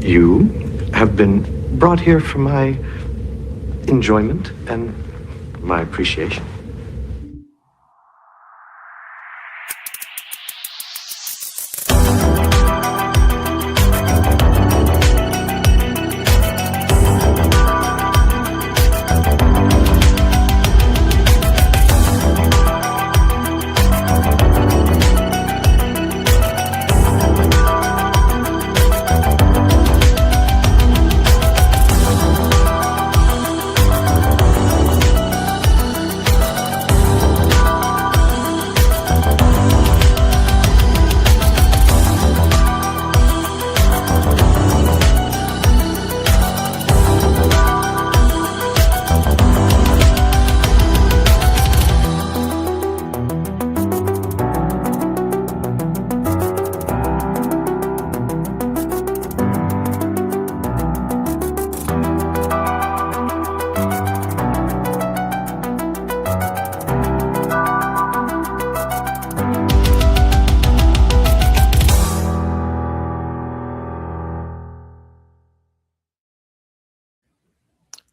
You have been brought here for my enjoyment and my appreciation.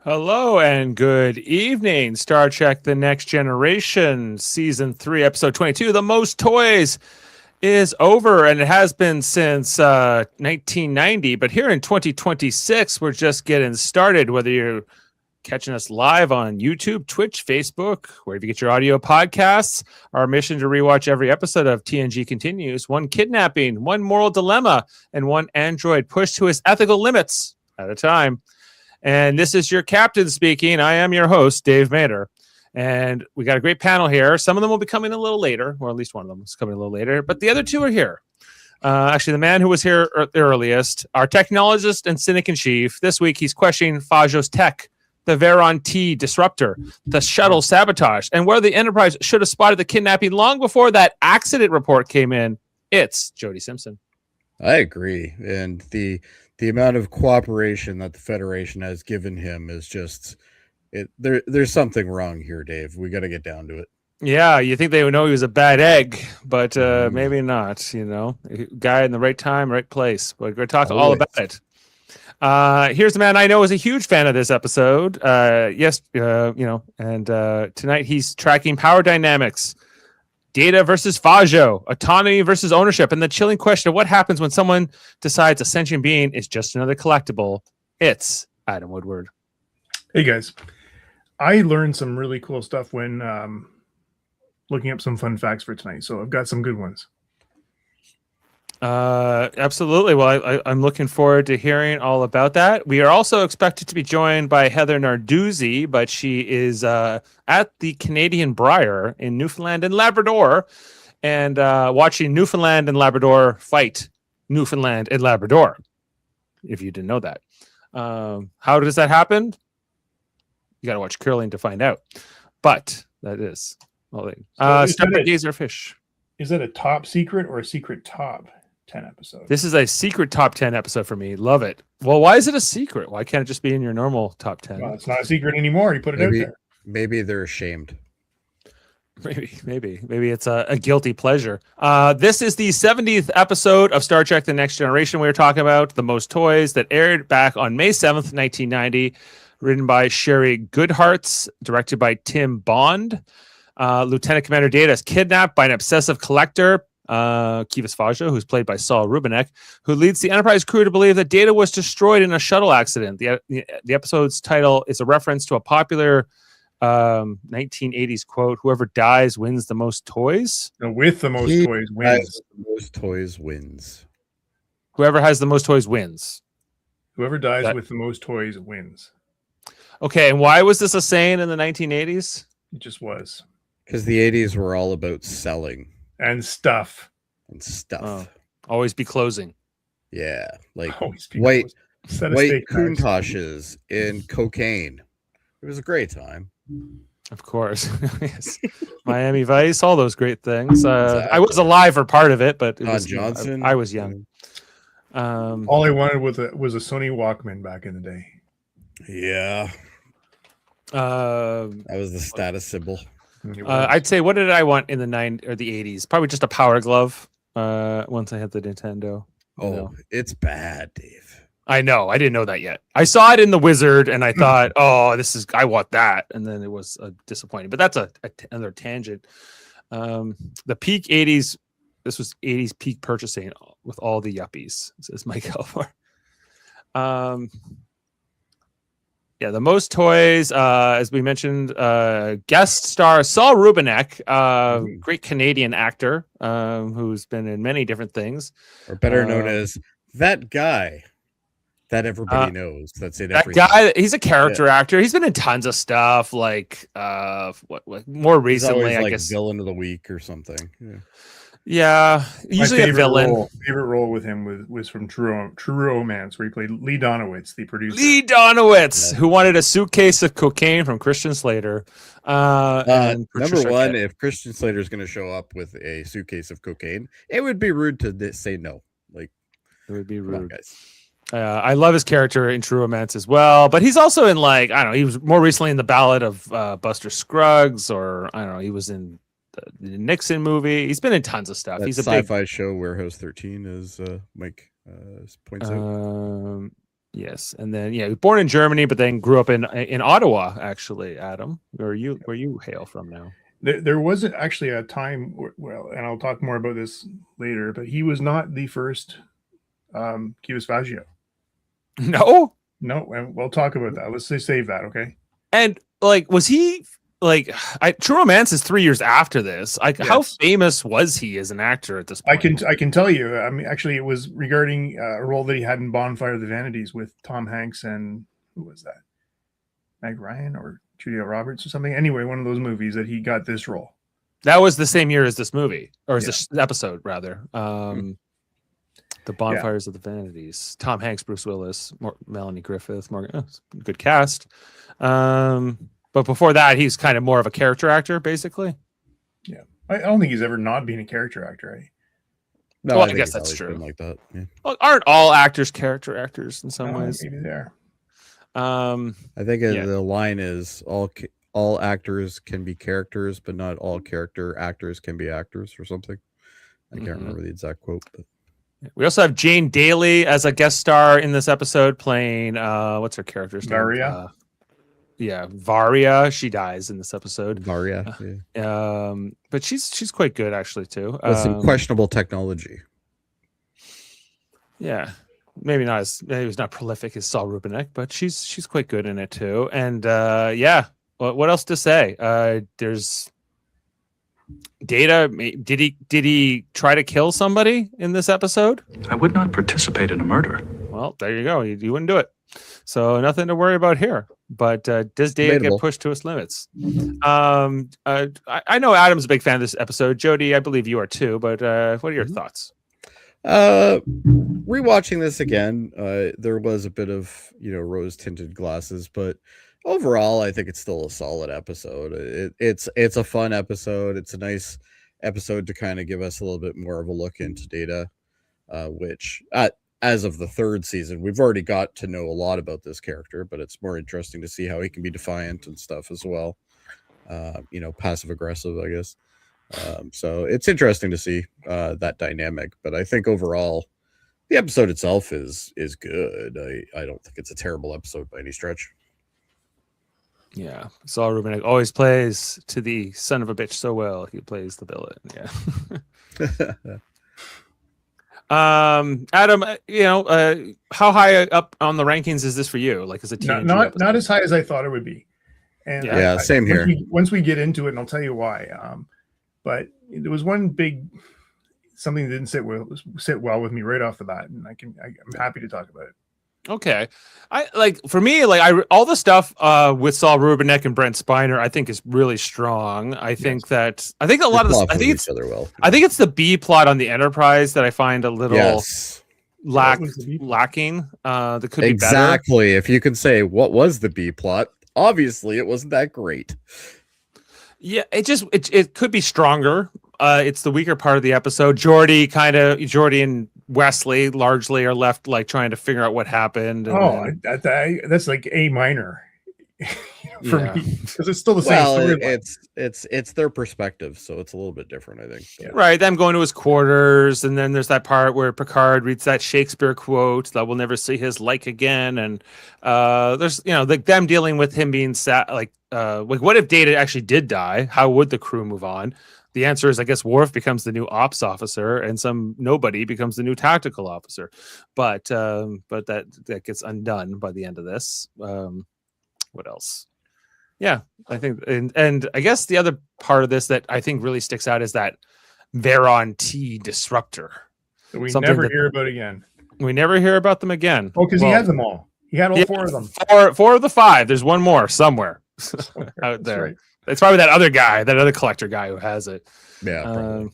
Hello and good evening. Star Trek The Next Generation, Season 3, Episode 22, The Most Toys, is over, and it has been since 1990. But here in 2026, we're just getting started, whether you're catching us live on YouTube, Twitch, Facebook, wherever you get your audio podcasts. Our mission to rewatch every episode of TNG continues. One kidnapping, one moral dilemma, and one android pushed to his ethical limits at a time. And this is your captain speaking. I am your host, Dave Mader. And we got a great panel here. Some of them will be coming a little later, or at least one of them is coming a little later. But the other two are here. Actually, the man who was here the earliest, our technologist and cynic-in-chief. This week, he's questioning Fajo's tech, the Veron T disruptor, the shuttle sabotage, and where the Enterprise should have spotted the kidnapping long before that accident report came in. It's Jody Simpson. I agree. And the amount of cooperation that the Federation has given him is just there's something wrong here, Dave. We got to get down to it. Yeah, you think they would know he was a bad egg, but maybe not, you know. Guy in the right time, right place. But we're going to talk all about it. Here's the man I know is a huge fan of this episode. And tonight he's tracking power dynamics, Data versus Fajo, autonomy versus ownership, and the chilling question of what happens when someone decides a sentient being is just another collectible. It's Adam Woodward. Hey guys, I learned some really cool stuff when looking up some fun facts for tonight, so I've got some good ones. Absolutely. Well, I'm looking forward to hearing all about that. We are also expected to be joined by Heather Narduzzi, but she is at the Canadian Briar in Newfoundland and Labrador, and watching Newfoundland and Labrador fight Newfoundland and Labrador, if you didn't know that. How does that happen? You got to watch curling to find out. But that is Stargazer Fish. Is that a top secret or a secret top 10 episode? This is a secret top 10 episode for me. Love it. Well, why is it a secret? Why can't it just be in your normal top 10? Well, it's not a secret anymore. You put it out there. Maybe they're ashamed. Maybe it's a guilty pleasure. This is the 70th episode of Star Trek The Next Generation we were talking about, The Most Toys, that aired back on May 7th, 1990, written by Sherry Goodharts, directed by Tim Bond. Lieutenant Commander Data is kidnapped by an obsessive collector, Kivas Fajo, who's played by Saul Rubinek, who leads the Enterprise crew to believe that Data was destroyed in a shuttle accident. The episode's title is a reference to a popular 1980s quote, "Whoever dies wins the most toys." With the most toys wins. The most toys wins. Whoever has the most toys wins. Whoever dies with the most toys wins. Okay, and why was this a saying in the 1980s? It just was. Because the 80s were all about selling. And stuff. Always be closing. Yeah. Like white Countoshes and cocaine. It was a great time. Of course. Yes. Miami Vice, all those great things. Exactly. I was alive for part of it, but it was, Johnson. I was young. All I wanted was a Sony Walkman back in the day. Yeah. That was the status symbol. I'd say, what did I want in the 90s or the 80s? Probably just a Power Glove. Once I had the Nintendo. You know? It's bad, Dave. I know. I didn't know that yet. I saw it in The Wizard, and I thought, "Oh, I want that," and then it was disappointing. But that's another tangent. The peak '80s. This was '80s peak purchasing with all the yuppies, says Mike Elmore. Yeah, the most toys, as we mentioned, guest star Saul Rubinek, great Canadian actor who's been in many different things, or better known as that guy that everybody knows. That's it. That guy, he's a character actor. He's been in tons of stuff, like more recently, I guess, villain of the week or something. Yeah, usually a villain. Favorite role with him was from True Romance, where he played Lee Donowitz, the producer. Lee Donowitz, who wanted a suitcase of cocaine from Christian Slater. Number one, if Christian Slater is going to show up with a suitcase of cocaine, it would be rude to say no. Like, it would be rude, on, guys. I love his character in True Romance as well, but he's also in, like, I don't know, he was more recently in The Ballad of Buster Scruggs, or I don't know, he was in the Nixon movie. He's been in tons of stuff. He's a sci-fi show, Warehouse 13, as Mike points out. Yes, and then he was born in Germany, but then grew up in Ottawa. Actually, Adam, where you hail from now? There was actually a time, well, and I'll talk more about this later, but he was not the first Kivas Fajo. No, and we'll talk about that. Let's save that, okay? And like, was he? Like, True Romance is 3 years after this. Yes. How famous was he as an actor at this point? I can tell you. I mean, actually, it was regarding a role that he had in Bonfire of the Vanities with Tom Hanks and who was that? Meg Ryan or Julia Roberts or something. Anyway, one of those movies that he got this role. That was the same year as this movie, or as this episode, rather. The Bonfires of the Vanities. Tom Hanks, Bruce Willis, Melanie Griffith, Morgan. Good cast. But before that, he's kind of more of a character actor, basically. Yeah, I don't think he's ever not been a character actor. Right? No, well, I guess that's true. Like that, yeah. Well, aren't all actors character actors in some ways? Maybe they are. I think the line is all actors can be characters, but not all character actors can be actors, or something. I can't remember the exact quote. But we also have Jane Daly as a guest star in this episode, playing what's her character's name? Varia. Varia. She dies in this episode. Varia. But she's quite good actually too. With some questionable technology. Yeah, maybe it's not prolific as Saul Rubinek, but she's quite good in it too. And what else to say? There's Data. Did he try to kill somebody in this episode? I would not participate in a murder. Well, there you go. You wouldn't do it. So nothing to worry about here. But does Data get pushed to its limits? I know Adam's a big fan of this episode. Jody, I believe you are too. But what are your thoughts? Rewatching this again, there was a bit of rose-tinted glasses, but overall, I think it's still a solid episode. It's a fun episode. It's a nice episode to kind of give us a little bit more of a look into Data, which as of the third season, we've already got to know a lot about this character, but it's more interesting to see how he can be defiant and stuff as well. Passive aggressive, I guess. So it's interesting to see that dynamic, but I think overall the episode itself is good. I don't think it's a terrible episode by any stretch. Yeah, Saul Rubinek always plays to the son of a bitch so well. He plays the villain. Yeah. Adam, how high up on the rankings is this for you? Like, as a TNG not as high as I thought it would be. And same here. Once we get into it, and I'll tell you why. But there was one something that didn't sit well with me right off the bat, and I'm happy to talk about it. Okay, all the stuff with Saul Rubinek and Brent Spiner, I think is really strong. I think a lot of this, I think it's the B plot on the Enterprise that I find a little lacking. That could be better. Exactly. If you can say what was the B plot, obviously it wasn't that great. Yeah, it could be stronger. It's the weaker part of the episode. Jody and Wesley largely are left like trying to figure out what happened. That's like A minor. for Yeah. me, because it's still the same Well, storyline. it's their perspective, so it's a little bit different, I think. But- Right, them going to his quarters, and then there's that part where Picard reads that Shakespeare quote that we'll never see his like again, and there's like them dealing with him being sad. Like what if Data actually did die? How would the crew move on? The answer is, I guess, Worf becomes the new ops officer, and some nobody becomes the new tactical officer. But that gets undone by the end of this. What else? Yeah, I think, and I guess the other part of this that I think really sticks out is that Veron T disruptor. That we something never that- hear about again. We never hear about them again. Oh, because he had them all. He had all Yeah, 4 of them. Four of the 5. There's one more somewhere out That's there. right. It's probably that other guy, that other collector guy who has it. Yeah, probably.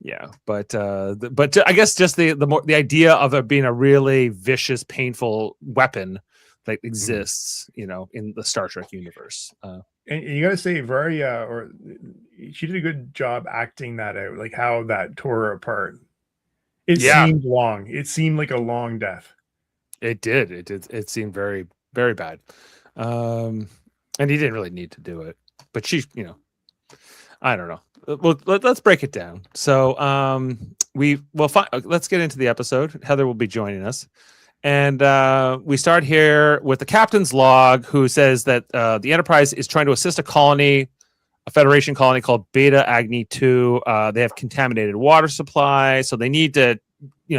Yeah, but I guess just the idea of it being a really vicious, painful weapon that exists, in the Star Trek universe. And you got to say, Varia, she did a good job acting that out, like how that tore her apart. It seemed long. It seemed like a long death. It did. It seemed very, very bad. And he didn't really need to do it, but she, I don't know. Well, let's break it down. So, let's get into the episode. Heather will be joining us. And we start here with the captain's log, who says that the Enterprise is trying to assist a Federation colony called Beta Agni 2. They have contaminated water supply, so they need to,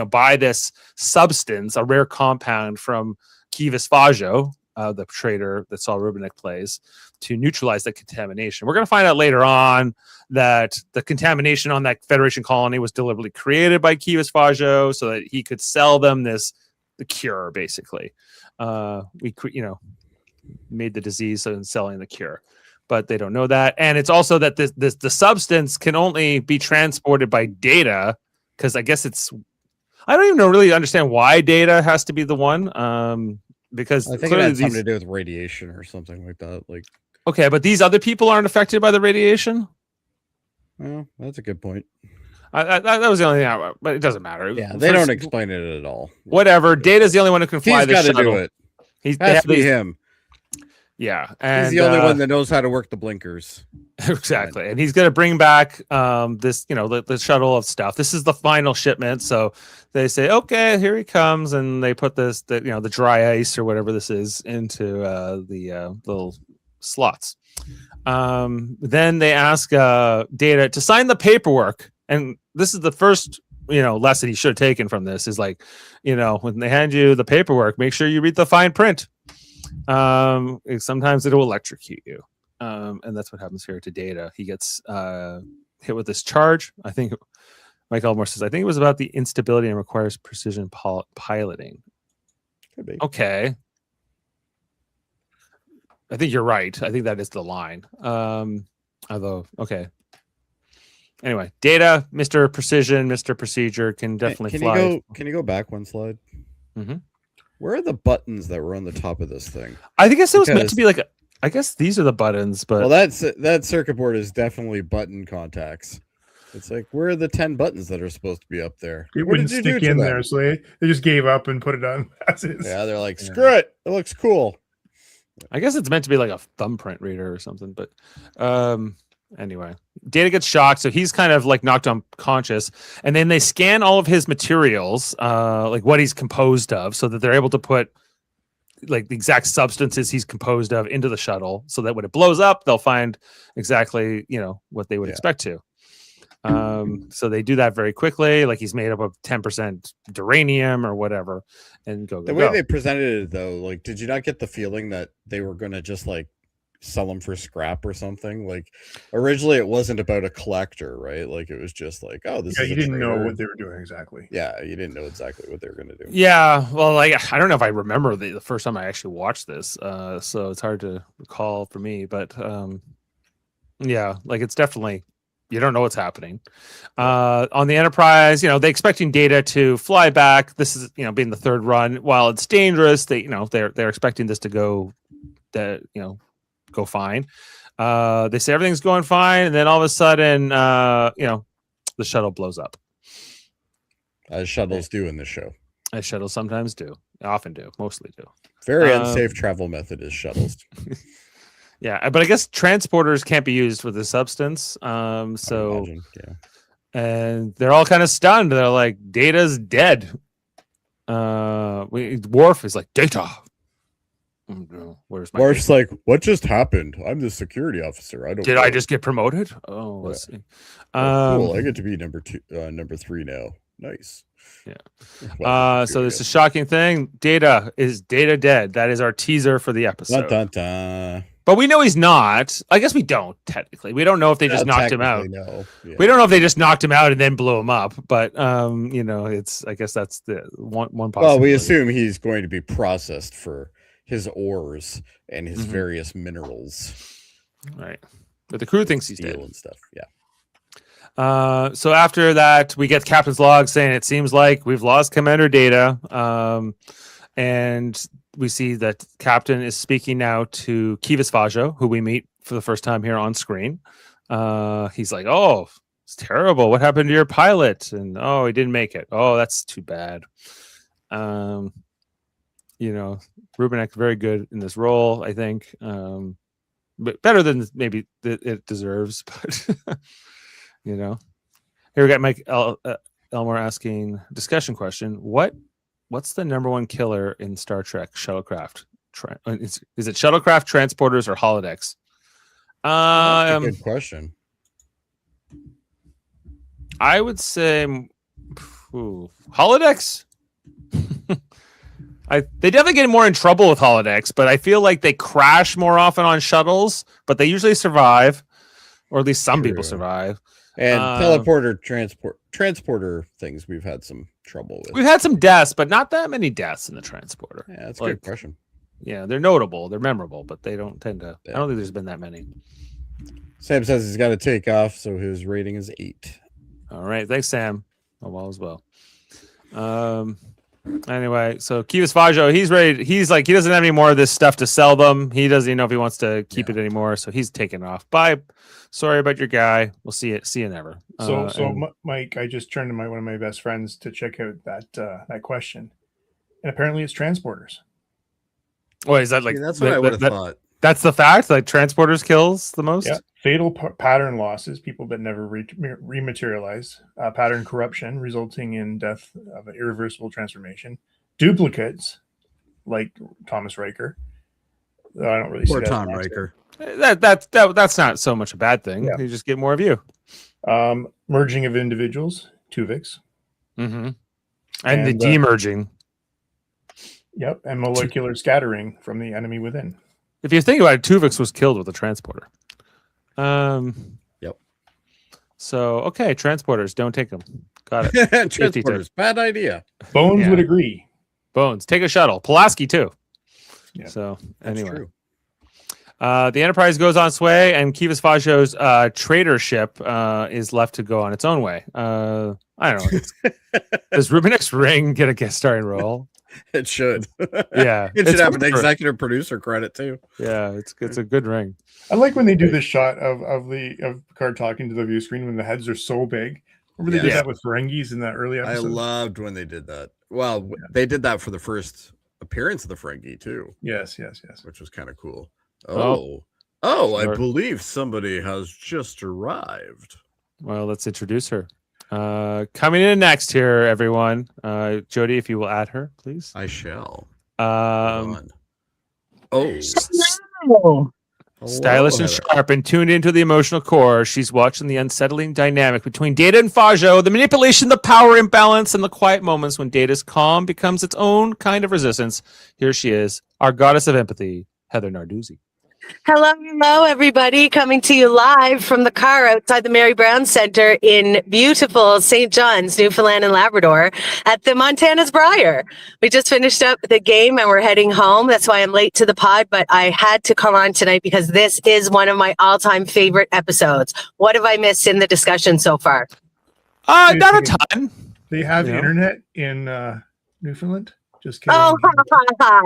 buy this substance, a rare compound from Kivas Fajo, the trader that Saul Rubinek plays, to neutralize that contamination. We're going to find out later on that the contamination on that Federation colony was deliberately created by Kivas Fajo so that he could sell them the cure, basically. We made the disease and selling the cure, but they don't know that. And it's also that the substance can only be transported by Data, because I guess I don't even really understand why Data has to be the one. Because I think it had something to do with radiation or something like that. Like, okay, but these other people aren't affected by the radiation. Well, that's a good point. That was the only thing, but it doesn't matter. Yeah, they don't explain it at all. Whatever. Data's the only one who can fly the shuttle. He's got to do it. He's has to be him. Yeah, and he's the only one that knows how to work the blinkers. Exactly, and he's going to bring back this, the shuttle of stuff. This is the final shipment, so they say, "Okay, here he comes," and they put the dry ice or whatever this is into the little slots. Then they ask Data to sign the paperwork, and this is the first lesson he should have taken from this is like, when they hand you the paperwork, make sure you read the fine print. Sometimes it'll electrocute you. And that's what happens here to Data. He gets hit with this charge. I think Mike Elmore says, I think it was about the instability and requires precision piloting. Could be. Okay. I think you're right. I think that is the line. Although, okay. Anyway, Data, Mr. Precision, Mr. Procedure can definitely fly. Can you go back one slide? Mm-hmm. Where are the buttons that were on the top of this thing? I think it was meant to be like, I guess these are the buttons, but that circuit board is definitely button contacts. It's like, where are the 10 buttons that are supposed to be up there? It wouldn't stick in there, so they just gave up and put it on as is. Yeah, they're like, screw it. It looks cool. I guess it's meant to be like a thumbprint reader or something, but anyway, Data gets shocked, so he's kind of like knocked unconscious, and then they scan all of his materials, like what he's composed of, so that they're able to put like the exact substances he's composed of into the shuttle, so that when it blows up, they'll find exactly what they would expect to. So they do that very quickly, like he's made up of 10% uranium or whatever, and go. The way they presented it, though, like, did you not get the feeling that they were going to just like sell them for scrap or something? Like, originally it wasn't about a collector, right? Like, it was just like, oh, this is you didn't know what they were doing exactly. Yeah, you didn't know exactly what they were going to do. Yeah, well, like I don't know if I remember the first time I actually watched this, so it's hard to recall for me, but yeah, like it's definitely, you don't know what's happening. On the Enterprise, they're expecting Data to fly back. This is, being the third run. While it's dangerous, they're expecting this to go fine. They say everything's going fine, and then all of a sudden, the shuttle blows up. As shuttles do in this show. As shuttles sometimes do. Often do. Mostly do. Very unsafe travel method is shuttles. Yeah, but I guess transporters can't be used with the substance. So Imagine, yeah. and they're all kind of stunned. They're like, Data's dead. Worf is like, Data. Oh, no. Where's my Worf's data? like, what just happened? I'm the security officer. I don't. Did know. I just get promoted? Oh, let's see. Oh, cool. I get to be number 3 now. Nice. Yeah. So this is a shocking thing. Data dead. That is our teaser for the episode. Dun, dun, dun. But we know he's not. I guess we don't technically. We don't know if they just knocked him out. No. Yeah. We don't know if they just knocked him out and then blew him up. But it's. I guess that's the one possibility. Well, we assume he's going to be processed for his ores and his various minerals. Right. But the crew thinks he's Steel dead and stuff. Yeah. So after that, we get the captain's log saying it seems like we've lost Commander Data. And we see that Captain is speaking now to Kivas Fajo, who we meet for the first time here on screen. He's like, "Oh, it's terrible. What happened to your pilot?" And "Oh, he didn't make it. Oh, that's too bad." Rubenek very good in this role, I think. But better than maybe it deserves. But here we got Mike Elmore asking discussion question: What's the number one killer in Star Trek shuttlecraft? Is it shuttlecraft, transporters, or holodecks? That's a good question. I would say holodecks. They definitely get more in trouble with holodecks, but I feel like they crash more often on shuttles, but they usually survive, or at least some people survive. And transporter things we've had some trouble with. We've had some deaths, but not that many deaths in the transporter. Yeah, that's a good question. Yeah, they're notable, they're memorable, but they don't tend to. I don't think there's been that many. Sam says he's got to take off, so his rating is 8. All right, thanks, Sam. All as well. Anyway, so Kivas Fajo, he's ready. He's like, he doesn't have any more of this stuff to sell them. He doesn't even know if he wants to keep it anymore, so he's taking off. Bye. Sorry about your guy. We'll see you never. Mike, I just turned to one of my best friends to check out that question, and apparently it's transporters. Well, is that like that's what I would have thought? That's the fact. Like transporters kills the most. Yeah. Fatal pattern losses, people that never rematerialize, pattern corruption resulting in death of an irreversible transformation, duplicates like Thomas Riker. I don't really see Poor that. Tom Riker. That's not so much a bad thing. Yeah. You just get more of you. Merging of individuals, Tuvix. And the demerging. Yep, and molecular scattering from the enemy within. If you think about it, Tuvix was killed with a transporter. Yep. So okay, transporters, don't take them. Got it. Transporters, bad idea. Bones would agree. Bones, take a shuttle. Pulaski too. Yeah. So That's anyway, true. The Enterprise goes on its way, and Kivas Fajo's trader ship is left to go on its own way. I don't know. Does Rubenek's ring get a guest starring role? It should. Yeah, It should have an executive producer credit too. Yeah, it's a good ring. I like when they do this shot of Picard talking to the view screen when the heads are so big. Remember they did that with Ferengis in that early episode? I loved when they did that. Well, they did that for the first appearance of the Ferengi too. Yes. Which was kind of cool. I believe somebody has just arrived. Well, let's introduce her. Coming in next here, everyone. Jody, if you will add her, please. I shall. Stylish and sharp and tuned into the emotional core. She's watching the unsettling dynamic between Data and Fajo, the manipulation, the power imbalance, and the quiet moments when Data's calm becomes its own kind of resistance. Here she is, our goddess of empathy, Heather Narduzzi. Hello, everybody. Coming to you live from the car outside the Mary Brown Center in beautiful St. John's, Newfoundland and Labrador at the Montana's Briar. We just finished up the game and we're heading home. That's why I'm late to the pod, but I had to come on tonight because this is one of my all-time favorite episodes. What have I missed in the discussion so far? Not a ton. They have internet in Newfoundland? Just kidding. Oh,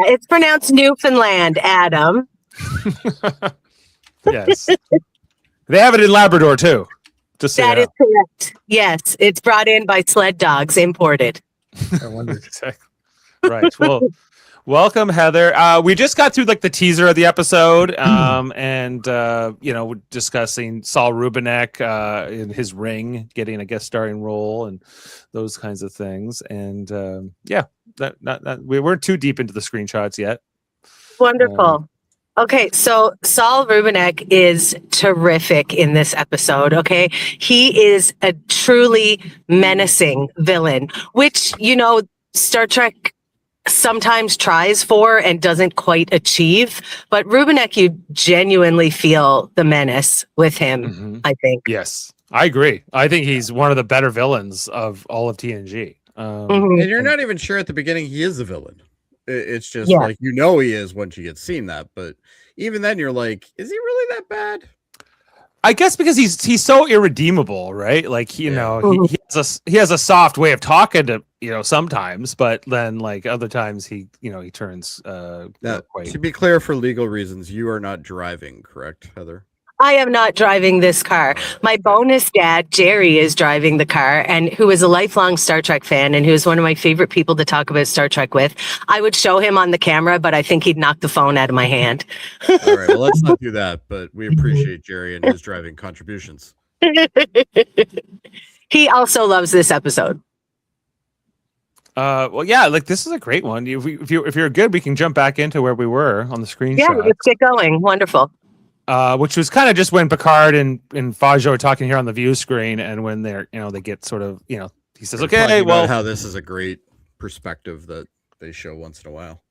it's pronounced Newfoundland, Adam. Yes. They have it in Labrador too. Just that is correct. Yes, it's brought in by sled dogs, imported. I wonder. Right. Well, welcome, Heather. We just got through like the teaser of the episode, and discussing Saul Rubinek in his Ring, getting a guest starring role, and those kinds of things. And we weren't too deep into the screenshots yet. Wonderful. Okay, so Saul Rubinek is terrific in this episode. Okay, he is a truly menacing villain, which Star Trek sometimes tries for and doesn't quite achieve. But Rubinek, you genuinely feel the menace with him. I think. Yes, I agree. I think he's one of the better villains of all of TNG. And you're not even sure at the beginning he is the villain. It's just like he is once you get seen that, but even then you're like, is he really that bad? I guess because he's so irredeemable, right? Like he has a soft way of talking to sometimes, but then like other times he turns. Now, to be clear, for legal reasons, you are not driving, correct, Heather? I am not driving this car. My bonus dad, Jerry, is driving the car, and who is a lifelong Star Trek fan and who's one of my favorite people to talk about Star Trek with. I would show him on the camera, but I think he'd knock the phone out of my hand. All right, well, let's not do that, but we appreciate Jerry and his driving contributions. He also loves this episode. Like this is a great one. If you're good, we can jump back into where we were on the screenshot. Yeah, let's get going. Wonderful. Which was kind of just when Picard and Fajo are talking here on the view screen, and when they're they get sort of he says, okay, well, how this is a great perspective that they show once in a while.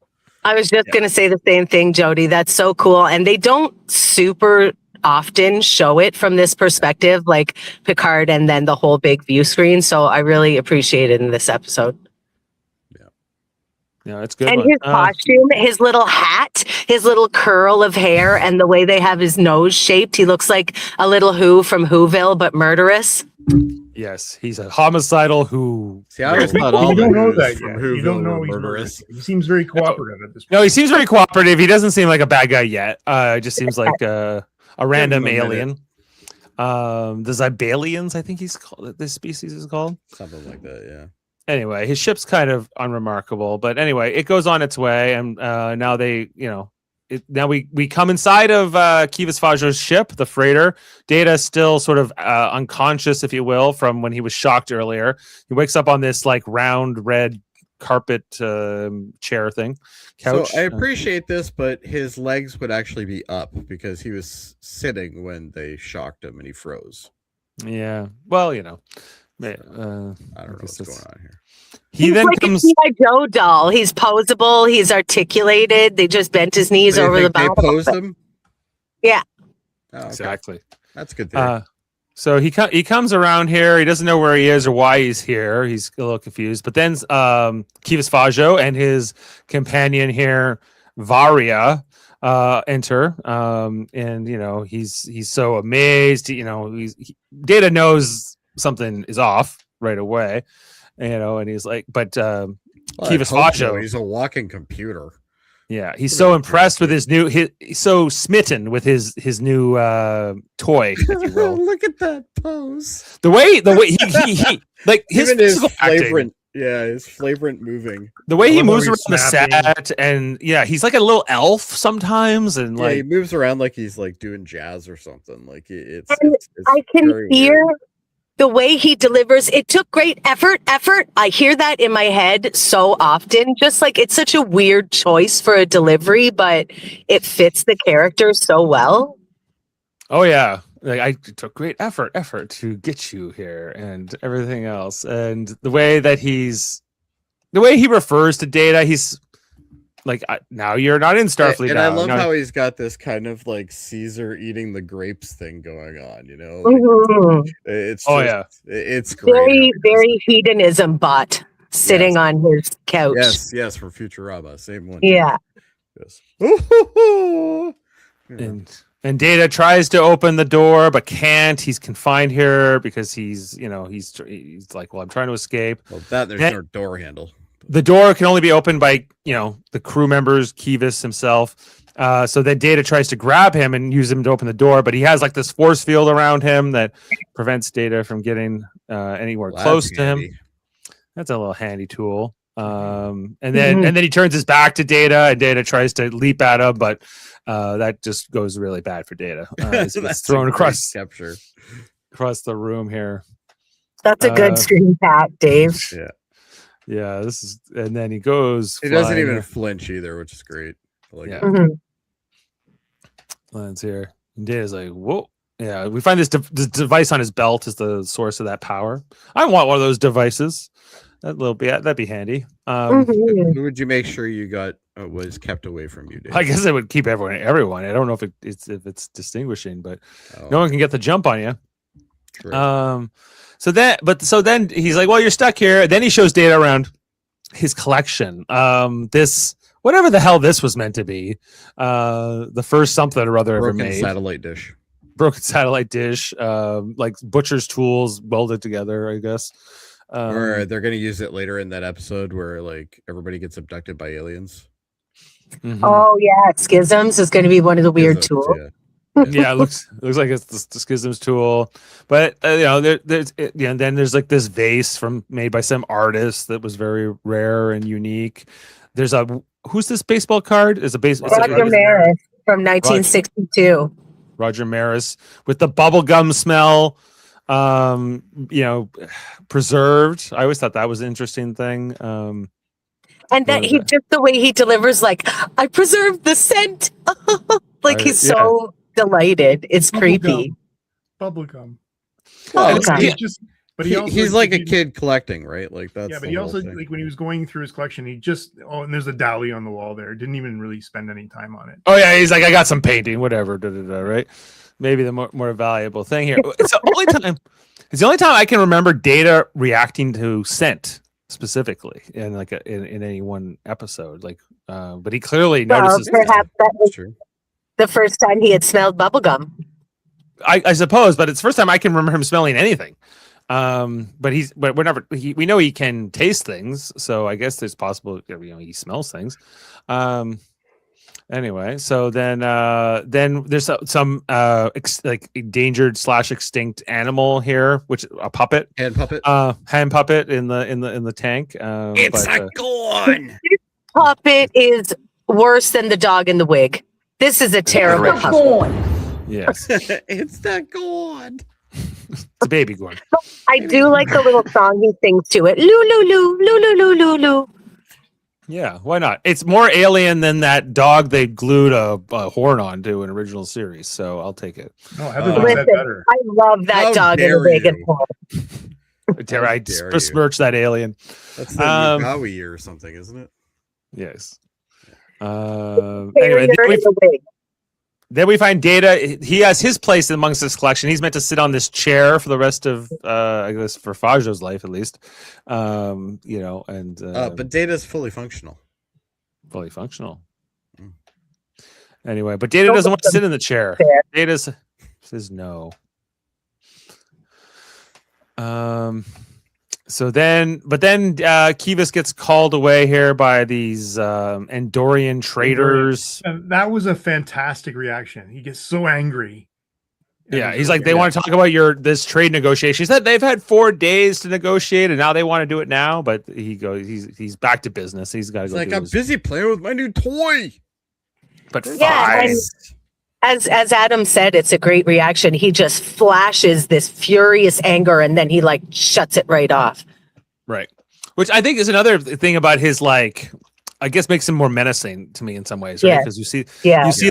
I was just gonna say the same thing, Jody. That's so cool, and they don't super often show it from this perspective, like Picard and then the whole big view screen. So I really appreciate it in this episode. Yeah, it's good. And his costume, his little hat, his little curl of hair, and the way they have his nose shaped, he looks like a little Who from Whoville, but murderous. Yes, he's a homicidal Who. See, I always thought all you don't know that from yet. Whoville You don't know were he's murderous. He seems very cooperative at this point. No, he seems very cooperative. He doesn't seem like a bad guy yet. It just seems like a random alien. The Zybalians, I think he's called. This species is called Something like that. Yeah. Anyway, his ship's kind of unremarkable, but anyway, it goes on its way, and now they, now we come inside of Kivas Fajo's ship, the freighter. Data's still sort of unconscious, if you will, from when he was shocked earlier. He wakes up on this like round red carpet chair thing, couch. So I appreciate this, but his legs would actually be up because he was sitting when they shocked him and he froze. Yeah, well, I don't know what's going on here. He's then like comes. a G.I. Joe doll. He's posable. He's articulated. They just bent his knees over the They bottom. posed him? Yeah. Oh, okay. Exactly. That's good. Theory. So he comes around here. He doesn't know where he is or why he's here. He's a little confused. But then Kivas Fajo and his companion here, Varia, enter. And he's so amazed. Data knows something is off right away. And he's like, but Kivas Fajo, he's a walking computer. Yeah, he's so impressed with his new. He's so smitten with his new toy. If you will. Look at that pose. The way he like his flagrant. Yeah, his flagrant moving. The way he moves around the set, and he's like a little elf sometimes, and he moves around like he's like doing jazz or something. Like it's I can hear the way he delivers. It took great effort. I hear that in my head so often. Just like it's such a weird choice for a delivery, but it fits the character so well. Oh yeah. Like I took great effort to get you here and everything else. And the way he refers to Data, he's like, now you're not in Starfleet. And now. I love how he's got this kind of like Caesar eating the grapes thing going on, It's it's great. Very, very hedonism bot sitting on his couch. Yes, for Futurama. Same one. Yeah. Yes. And Data tries to open the door but can't. He's confined here because he's like, well, I'm trying to escape. Well, there's no door handle. The door can only be opened by the crew members, Kivas himself. So then Data tries to grab him and use him to open the door, but he has like this force field around him that prevents Data from getting anywhere close to him. That's a little handy tool. And then he turns his back to Data, and Data tries to leap at him, but that just goes really bad for Data. He gets thrown across the room here. That's a good screen pat, Dave. Yeah. This is, and then he goes. He doesn't even flinch either, which is great. Lands here. And Data's like, whoa. Yeah, we find this device on his belt is the source of that power. I want one of those devices. That'd be handy. Who would you make sure you got was kept away from you, Dave? I guess it would keep everyone. I don't know if it's distinguishing, but no one can get the jump on you. Right. So then he's like, well, you're stuck here. Then he shows Data around his collection. This whatever the hell this was meant to be. The first something or other ever made. Broken satellite dish, like butcher's tools welded together, I guess. Or they're going to use it later in that episode where like everybody gets abducted by aliens. Oh yeah, Schisms is going to be one of the weird tools. Yeah, it looks like it's the Schisms tool, but and then there's like this vase made by some artist that was very rare and unique. There's who's this baseball card? Is a baseball Roger Maris from 1962. Roger Maris with the bubblegum smell, preserved. I always thought that was an interesting thing. And that just the way he delivers, like, I preserved the scent. Like he's so delighted. It's creepy. Bubblegum. He's like a kid collecting, right? Like that's but he also like when he was going through his collection, and there's a Dali on the wall there. Didn't even really spend any time on it. Oh yeah, he's like, I got some painting, whatever, right? Maybe the more valuable thing here. It's the only time I can remember Data reacting to scent specifically in in any one episode. Like, but he clearly notices. Perhaps that was the first time he had smelled bubblegum. I suppose, but it's the first time I can remember him smelling anything. But we know he can taste things, so I guess there's possible he smells things. Anyway, so then there's some endangered / extinct animal here, which a puppet, hand puppet in the tank. It's a gone. This puppet is worse than the dog in the wig. This is a terrible puppet. Yes, it's that gone. It's a baby Gorn. I do like the little song he sings to it. Loo loo loo loo loo loo loo loo. Yeah, why not? It's more alien than that dog they glued a horn onto in original series, so I'll take it. No, everybody said better. I love that dog in the big horn. I besmirch that alien. That's the Howie or something, isn't it? Yes. Anyway, then we find Data. He has his place amongst this collection. He's meant to sit on this chair for the rest of, I guess, for Fajo's life at least. But Data's fully functional. Fully functional. Anyway, but Data doesn't want to sit in the chair. Data says no. Kivas gets called away here by these Andorian traders. And that was a fantastic reaction. He gets so angry. Yeah, he's like, they want to talk about this trade negotiation. He said they've had 4 days to negotiate, and now they want to do it now. But he's back to business. He's got to go. Like, I'm busy playing with my new toy. But fine. As Adam said, it's a great reaction. He just flashes this furious anger, and then he shuts it right off. Right. Which I think is another thing about his, I guess makes him more menacing to me in some ways, right? Because you see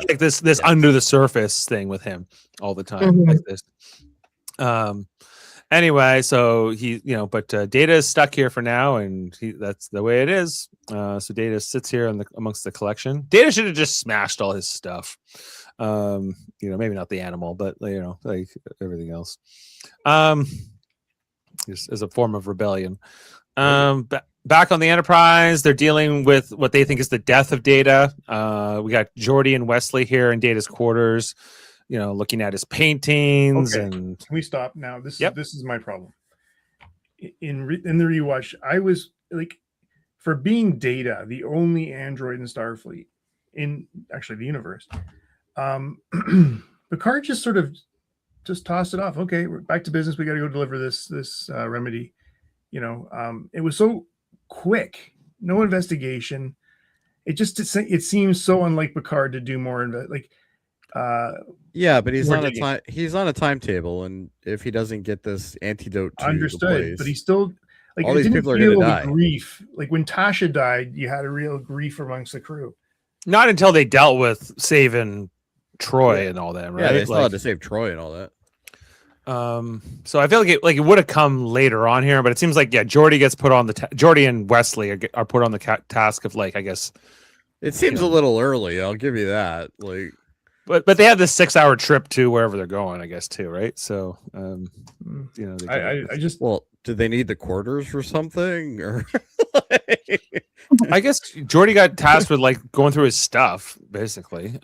like this under the surface thing with him all the time, like this. Anyway, so Data is stuck here for now, and that's the way it is. So Data sits here amongst the collection. Data should have just smashed all his stuff. Maybe not the animal, but like everything else. Just as a form of rebellion. Back on the Enterprise, they're dealing with what they think is the death of Data. We got Jody and Wesley here in Data's quarters, looking at his paintings. Okay. And can we stop now? This is my problem. In the rewatch, I was like, for being Data, the only android in Starfleet, in actually the universe, Picard just sort of tossed it off. Okay, we're back to business. We got to go deliver this remedy. It was so quick no investigation. It seems so unlike Picard to do more Yeah, but he's more on a digging. time. He's on a timetable, and if he doesn't get this antidote to the Understood, place, but he still like all it these didn't people are gonna feel the die. grief. Like when Tasha died, you had a real grief amongst the crew. Not until they dealt with saving Troy and all that, right? Yeah, they still Like, had to save Troy and all that. so I feel like it would have come later on here, but it seems like Geordi gets put on the Geordi and Wesley are put on the task of, like, I guess It seems a little early. I'll give you that. Like, but they have this 6-hour trip to wherever they're going, I guess, too, right? So I just well, did they need the quarters for something, or I guess Geordi got tasked with, like, going through his stuff, basically.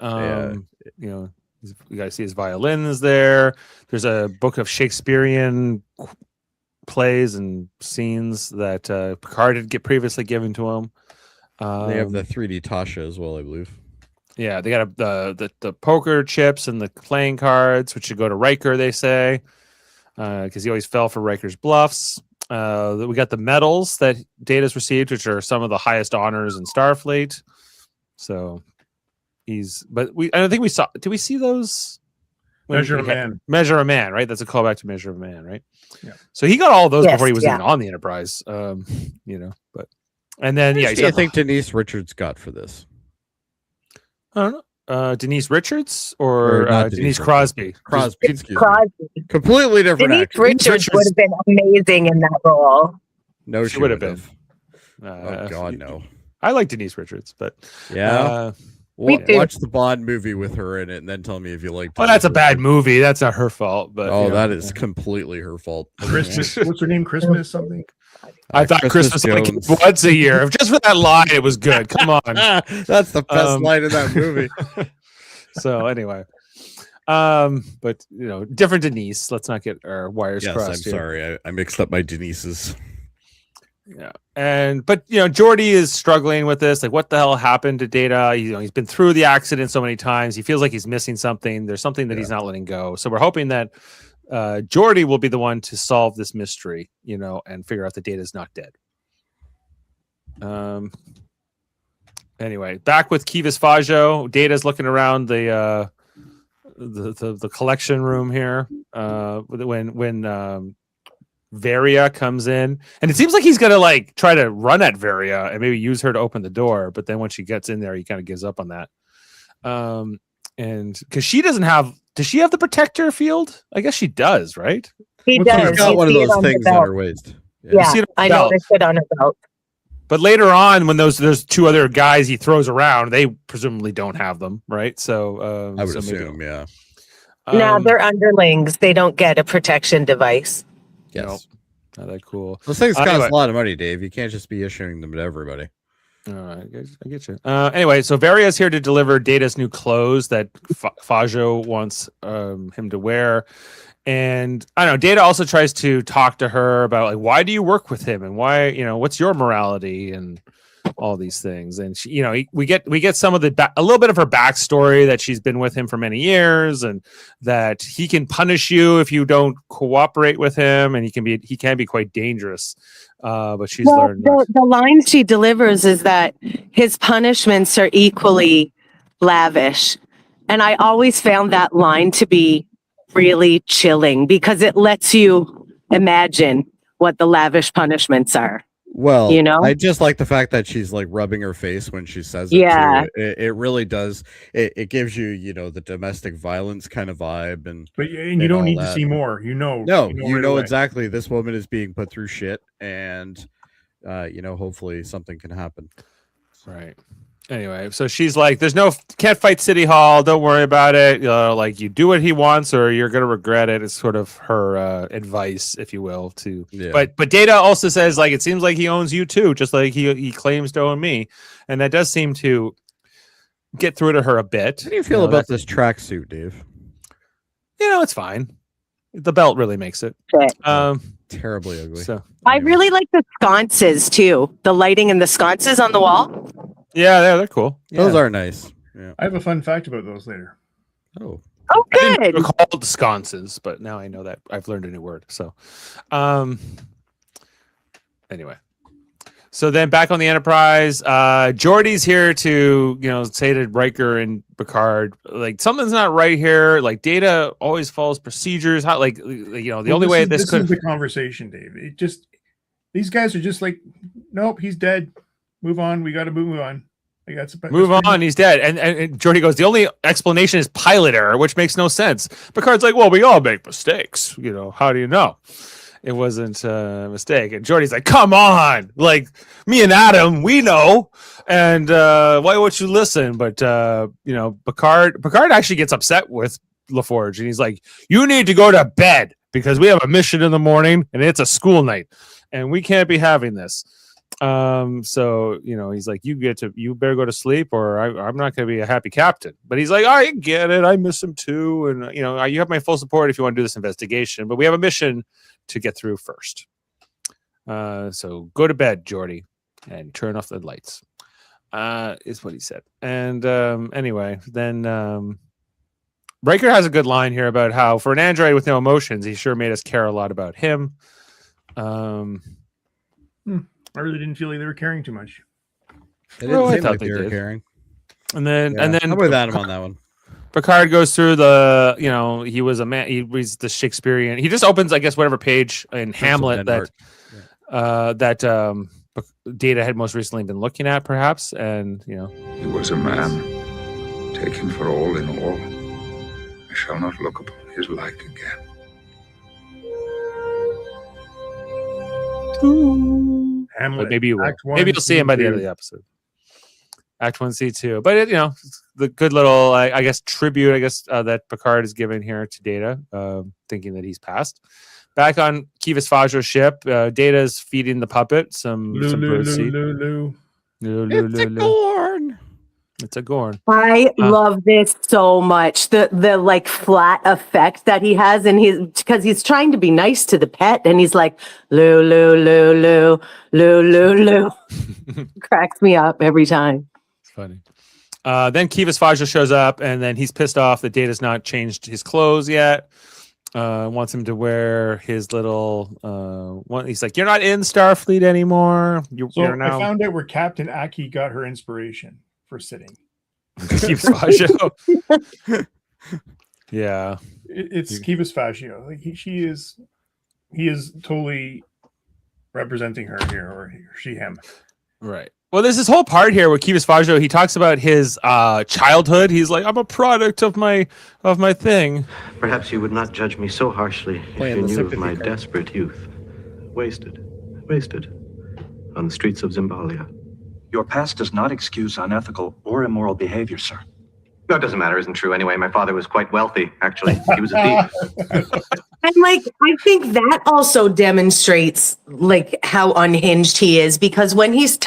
You got to see his violins there. There's a book of Shakespearean plays and scenes that Picard had previously given to him. they have the 3D Tasha as well, I believe. Yeah, they got the poker chips and the playing cards, which should go to Riker, they say, because he always fell for Riker's bluffs. We got the medals that Data's received, which are some of the highest honors in Starfleet. So I don't think we saw. Did we see those? Measure of Man. Measure of Man, right? That's a callback to Measure of Man, right? Yeah. So he got all of those Yes, before he was yeah. even on the Enterprise. But and then What do you think Denise Richards got for this? I don't know. Denise Richards or not Denise Richards. Crosby? Crosby, excuse me. Crosby. Completely different Denise actor. Richards would have been amazing in that role. No, She she would would have have. been. Oh God, no. I like Denise Richards, but Yeah. Me too. Watch the Bond movie with her in it, and then tell me if you like. well, that's a bad movie. That's not her fault. But Oh, that is completely her fault. Christmas. What's her name? Christmas something. I thought Christmas like Jones. once a year. If just for that line, it was good. Come on. That's the best line in that movie. So anyway, but different Denise. Let's not get our wires Yes, crossed. I'm here. sorry. I mixed up my Denises. Yeah, but Geordi is struggling with this. Like, what the hell happened to Data? He's been through the accident so many times. He feels like he's missing something. There's something that he's not letting go. So we're hoping that Geordi will be the one to solve this mystery, and figure out that Data is not dead. Anyway, back with Kivas Fajo. Data's looking around the collection room here. When Varia comes in, and it seems like he's gonna try to run at Varia and maybe use her to open the door, but then when she gets in there, he kind of gives up on that. And because she does she have the protector field? I guess she does, right? He What's does. She's got You one of see it those on the things on belt. her waist. Yeah, see it on the I belt. noticed it on her belt. But later on, when there's two other guys he throws around, they presumably don't have them, right? So I would so maybe- assume, yeah. No, they're underlings. They don't get a protection device. Yes. Not that cool. Those things cost Anyway. a lot of money, Dave. You can't just be issuing them to everybody. All right, I get you. Anyway, so Varia's here to deliver Data's new clothes that Fajo wants him to wear. And I don't know, Data also tries to talk to her about why do you work with him and why, what's your morality and all these things. And she, we get some of a little bit of her backstory that she's been with him for many years and that he can punish you if you don't cooperate with him, and he can be quite dangerous. But she's learned. The line she delivers is that his punishments are equally lavish. And I always found that line to be really chilling because it lets you imagine what the lavish punishments are. Well, I just like the fact that she's rubbing her face when she says it. Yeah. Too. It really does. It gives you, the domestic violence kind of vibe, and You don't all need to that. see more. No, right away. exactly. This woman is being put through shit, and hopefully something can happen. Right. Anyway, so she's like, can't fight City Hall. Don't worry about it. You do what he wants or you're going to regret it. It's sort of her advice, if you will, to, Yeah. but Data also says it seems like he owns you too, just like he claims to own me. And that does seem to get through to her a bit. How do you feel about this tracksuit, Dave? It's fine. The belt really makes it. Terribly ugly. So I really like the sconces too. The lighting and the sconces on the wall. yeah, they're cool. Those Yeah. are nice. Yeah. I have a fun fact about those later. Oh. Oh, I didn't good. know they're called sconces, but now I know that I've learned a new word. So, anyway, So then back on the Enterprise, Geordi's here to, say to Riker and Picard, like, something's not right here. Like, Data always follows procedures. How, the only way this is the conversation, Dave. It just, these guys are just like, nope, he's dead. Move on. We got to move on. Like, move on. He's dead. And Jody goes, the only explanation is pilot error, which makes no sense. Picard's like, well, we all make mistakes. How do you know? It wasn't a mistake. And Jordy's like, come on. Like, me and Adam, we know. And why won't you listen? But, Picard actually gets upset with LaForge. And he's like, you need to go to bed because we have a mission in the morning and it's a school night. And we can't be having this. So, he's like, you better go to sleep or I'm not going to be a happy captain. But he's like, I get it. I miss him too. And, you have my full support if you want to do this investigation. But we have a mission to get through first. So go to bed, Geordi, and turn off the lights, is what he said. And anyway, then Riker has a good line here about how for an android with no emotions, he sure made us care a lot about him. I really didn't feel like they were caring too much. It didn't seem like they were caring. And then I'm with Adam on that one. Picard goes through the, he was a man. He reads the Shakespearean. He just opens, I guess, whatever page in Hamlet that Data had most recently been looking at, perhaps. And He was a man, taken for all in all. I shall not look upon his like again. Hamlet. But maybe you will. Maybe you'll see him by the end of the episode. Act 1, C2. But, the good little, I guess, tribute, that Picard is giving here to Data, thinking that he's passed. Back on Kivas Fajo's ship, Data's feeding the puppet some birdseed. It's a Gorn. It's a Gorn. I love this so much. The like flat effect that he has, and because he's trying to be nice to the pet, and he's like Lou Lou Lou Lou Lou Lou Lou. Cracks me up every time. It's funny. Then Kivas Fajo shows up, and then he's pissed off that Data's not changed his clothes yet. Wants him to wear his little one. He's like, "You're not in Starfleet anymore. You're now." I found out where Captain Aki got her inspiration for sitting. Kivas Fajo. Yeah, it's Kivas Fajo. Like he is totally representing her here, or she him. Right. Well, there's this whole part here where Kivas Fajo, he talks about his childhood. He's like, I'm a product of my thing. Perhaps you would not judge me so harshly if you knew of my desperate youth. Wasted on the streets of Zimbalia. Your past does not excuse unethical or immoral behavior, sir. No, it doesn't matter. Isn't true anyway. My father was quite wealthy, actually. He was a thief. And I think that also demonstrates like how unhinged he is, because when he's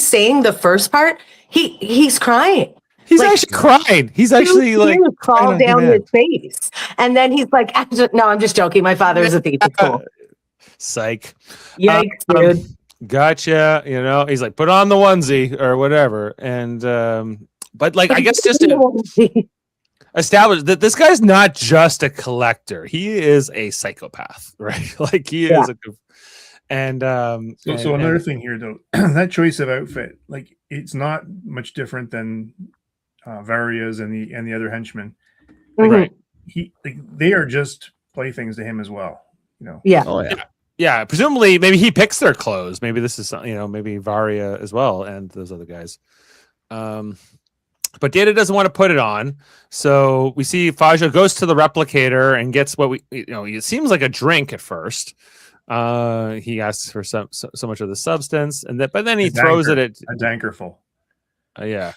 saying the first part, he's crying. He's actually crying. He's actually like crawl down his face, and then he's like, "No, I'm just joking. My father is a thief." It's cool. Psych. Yikes, dude. Gotcha. He's like, put on the onesie or whatever, and but like, I guess just to establish that this guy's not just a collector; he is a psychopath, right? Like he is So another thing here, though, that choice of outfit, like it's not much different than Varia's and the other henchmen. Like, right? They are just playthings to him as well. Yeah. Oh yeah. Yeah. Presumably, maybe he picks their clothes. Maybe this is maybe Varia as well, and those other guys. But Data doesn't want to put it on, so we see Fajo goes to the replicator and gets what it seems like a drink at first. He asks for so much of the substance, but then he throws it at a dankerful. Yeah,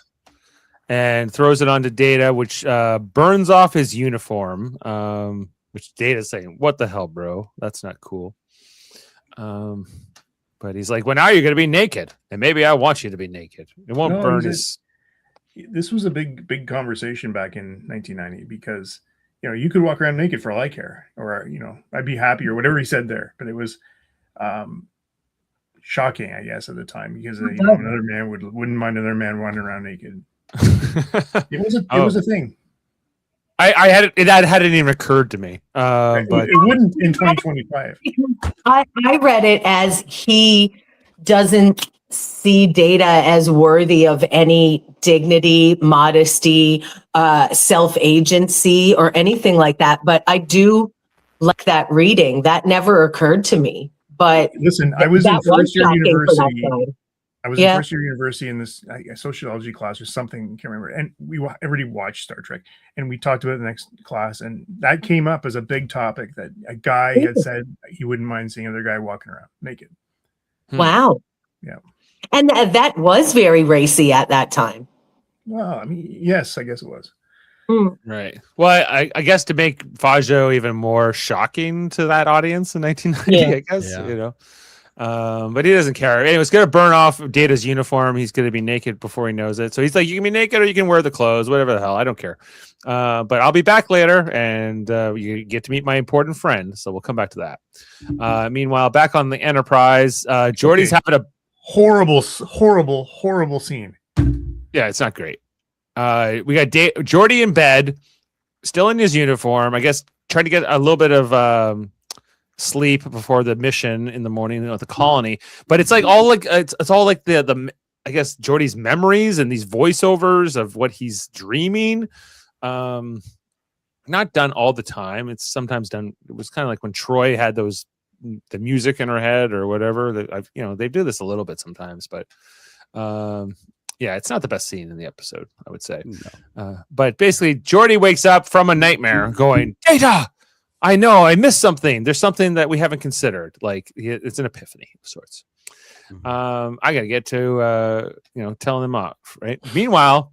and throws it onto Data, which burns off his uniform. Which Data's saying, "What the hell, bro? That's not cool." But he's like, "Well, now you're going to be naked, and maybe I want you to be naked. It won't burn his." This was a big conversation back in 1990 because you could walk around naked for all I care, or I'd be happy, or whatever he said there. But it was shocking, I guess, at the time, because another man wouldn't mind another man wandering around naked. It was a thing. I hadn't even occurred to me. But it wouldn't in 2025. I read it as he doesn't see Data as worthy of any dignity, modesty, self-agency, or anything like that. But I do like that reading. That never occurred to me. But listen, I was in that was first year shocking for that university. time. I was in first year university in this sociology class or something. I can't remember. And everybody watched Star Trek, and we talked about it in the next class, and that came up as a big topic that a guy had said he wouldn't mind seeing another guy walking around naked. Wow. Yeah. And that was very racy at that time. Well, I mean, yes, I guess it was. Right. Well, I guess to make Fajo even more shocking to that audience in 1990, I guess, you know. But he doesn't care. Anyway, it's going to burn off Data's uniform. He's going to be naked before he knows it. So he's like, you can be naked or you can wear the clothes, whatever the hell. I don't care. But I'll be back later, and you get to meet my important friend. So we'll come back to that. Meanwhile, back on the Enterprise, Jordy's having a horrible scene. Yeah, it's not great. We got Jody in bed, still in his uniform. I guess trying to get a little bit of sleep before the mission in the morning at the colony. But it's like all like it's all like the I guess Jody's memories and these voiceovers of what he's dreaming. Not done all the time. It's sometimes done. It was kind of like when Troy had the music in her head or whatever. That they do this a little bit sometimes, but yeah, it's not the best scene in the episode, I would say. No. But basically, Jody wakes up from a nightmare going, Data, I know I missed something. There's something that we haven't considered. Like it's an epiphany of sorts. I got to get to, telling them off, right? Meanwhile,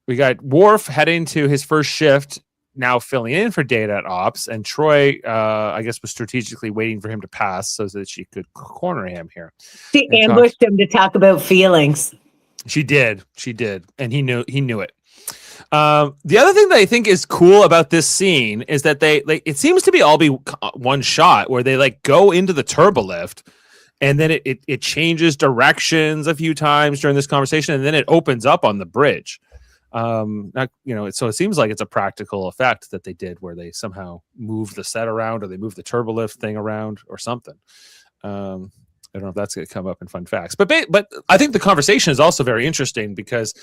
we got Worf heading to his first shift, now filling in for Data at Ops, and Troy, I guess, was strategically waiting for him to pass so that she could corner him here. She ambushed him to talk about feelings. She did, and he knew it. The other thing that I think is cool about this scene is that it seems to be all be one shot where they like go into the turbolift, and then it changes directions a few times during this conversation, and then it opens up on the bridge. So it seems like it's a practical effect that they did where they somehow move the set around or they move the turbolift thing around or something. I don't know if that's going to come up in fun facts, but I think the conversation is also very interesting because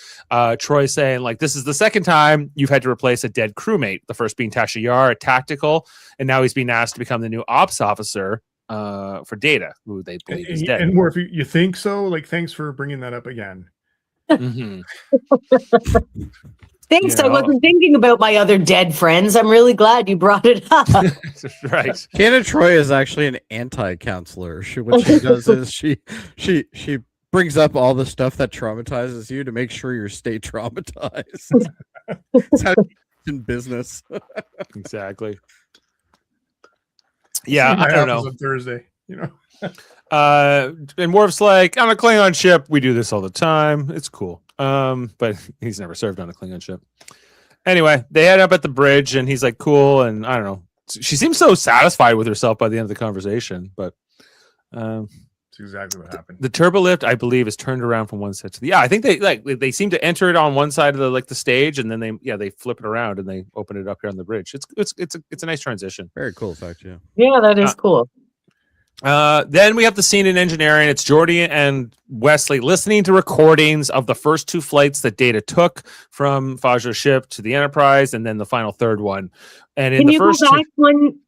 Troy's saying like, this is the second time you've had to replace a dead crewmate, the first being Tasha Yar at Tactical. And now he's being asked to become the new ops officer for Data, who they believe is dead. And more, if you think so, like, thanks for bringing that up again. Mm-hmm. Thanks. I wasn't thinking about my other dead friends. I'm really glad you brought it up. Right. Hannah Troy is actually an anti-counselor. What she does is she brings up all the stuff that traumatizes you to make sure you stay traumatized. It's how it's in business. Exactly. Yeah, I don't know. On Thursday, and Worf's like, on a Klingon ship, we do this all the time. It's cool. But he's never served on a Klingon ship. Anyway, they head up at the bridge, and he's like, cool. And I don't know. She seems so satisfied with herself by the end of the conversation, but that's exactly what happened. The turbolift, I believe, is turned around from one side to the. I think they seem to enter it on one side of the stage, and then they flip it around and they open it up here on the bridge. It's a nice transition. Very cool fact, yeah. Yeah, that is cool. Then we have the scene in engineering. It's Jody and Wesley listening to recordings of the first two flights that Data took from Fajo's ship to the Enterprise, and then the final third one. And in the first, go back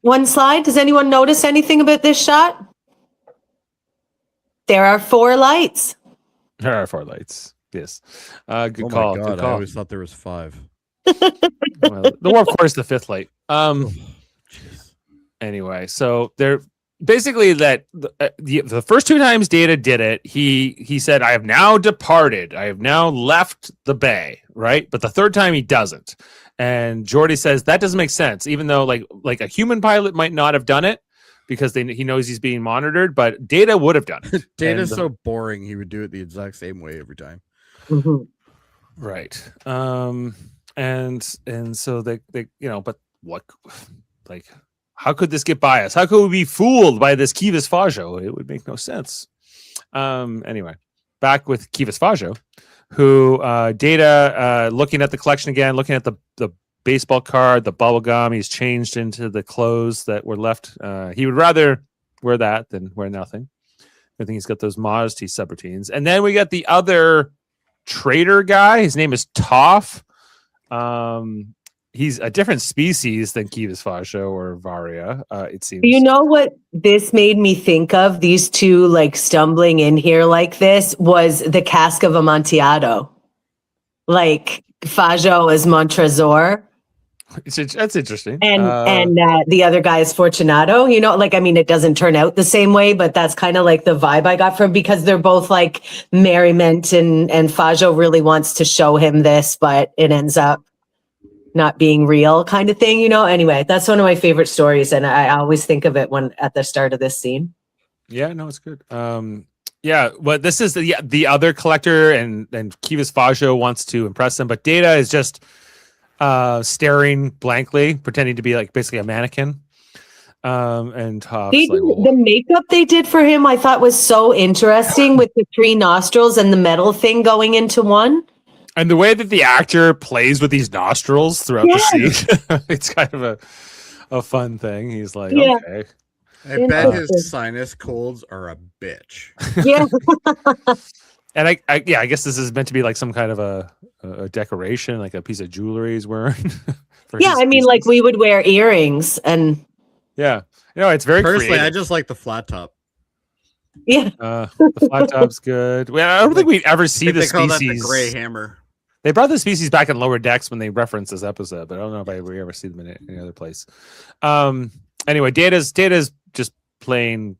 one slide? Does anyone notice anything about this shot? There are 4 lights. There are 4 lights. Yes. Good My call. God, Good call. I always thought there was 5. Well, the warp core is the 5th light. Anyway, so they're basically that the first 2 times Data did it, he said, I have now departed. I have now left the bay, right? But the third time he doesn't. And Geordi says that doesn't make sense, even though like a human pilot might not have done it because he knows he's being monitored, but Data would have done it. Data's so boring, he would do it the exact same way every time. Mm-hmm. Right. And so they but what, like, how could this get by us? How could we be fooled by this Kivas Fajo? It would make no sense. Anyway, back with Kivas Fajo, who Data looking at the collection again, looking at the baseball card, the bubble gum. He's changed into the clothes that were left. He would rather wear that than wear nothing. I think he's got those modesty subroutines. And then we got the other traitor guy. His name is Toph. He's a different species than Kivas Fajo or Varia, it seems. You know what this made me think of? These two like stumbling in here like this was the cask of Amontillado. Like Fajo is Montrezor. That's interesting. And the other guy is Fortunato. You know, like, I mean, it doesn't turn out the same way, but that's kind of like the vibe I got from, because they're both like merriment, and Fajo really wants to show him this, but it ends up not being real kind of thing, you know? Anyway, that's one of my favorite stories, and I always think of it when at the start of this scene. Yeah, no, it's good. Yeah, but this is the other collector, and Kivas Fajo wants to impress him, but Data is just staring blankly, pretending to be like basically a mannequin. And Toph's the makeup they did for him, I thought was so interesting, with the 3 nostrils and the metal thing going into one. And the way that the actor plays with these nostrils throughout the scene, it's kind of a fun thing. He's like, okay. I bet his sinus colds are a bitch. Yeah. And I guess this is meant to be like some kind of a decoration, like a piece of jewelry he's wearing. Yeah, I mean, like we would wear earrings, and yeah, you know, it's very personally creative. I just like the flat top. Yeah, the flat top's good. Well, I don't think we ever see the they call species. that the gray hammer. They brought the species back in Lower Decks when they referenced this episode, but I don't know if we ever see them in any other place. Anyway, Data's just plain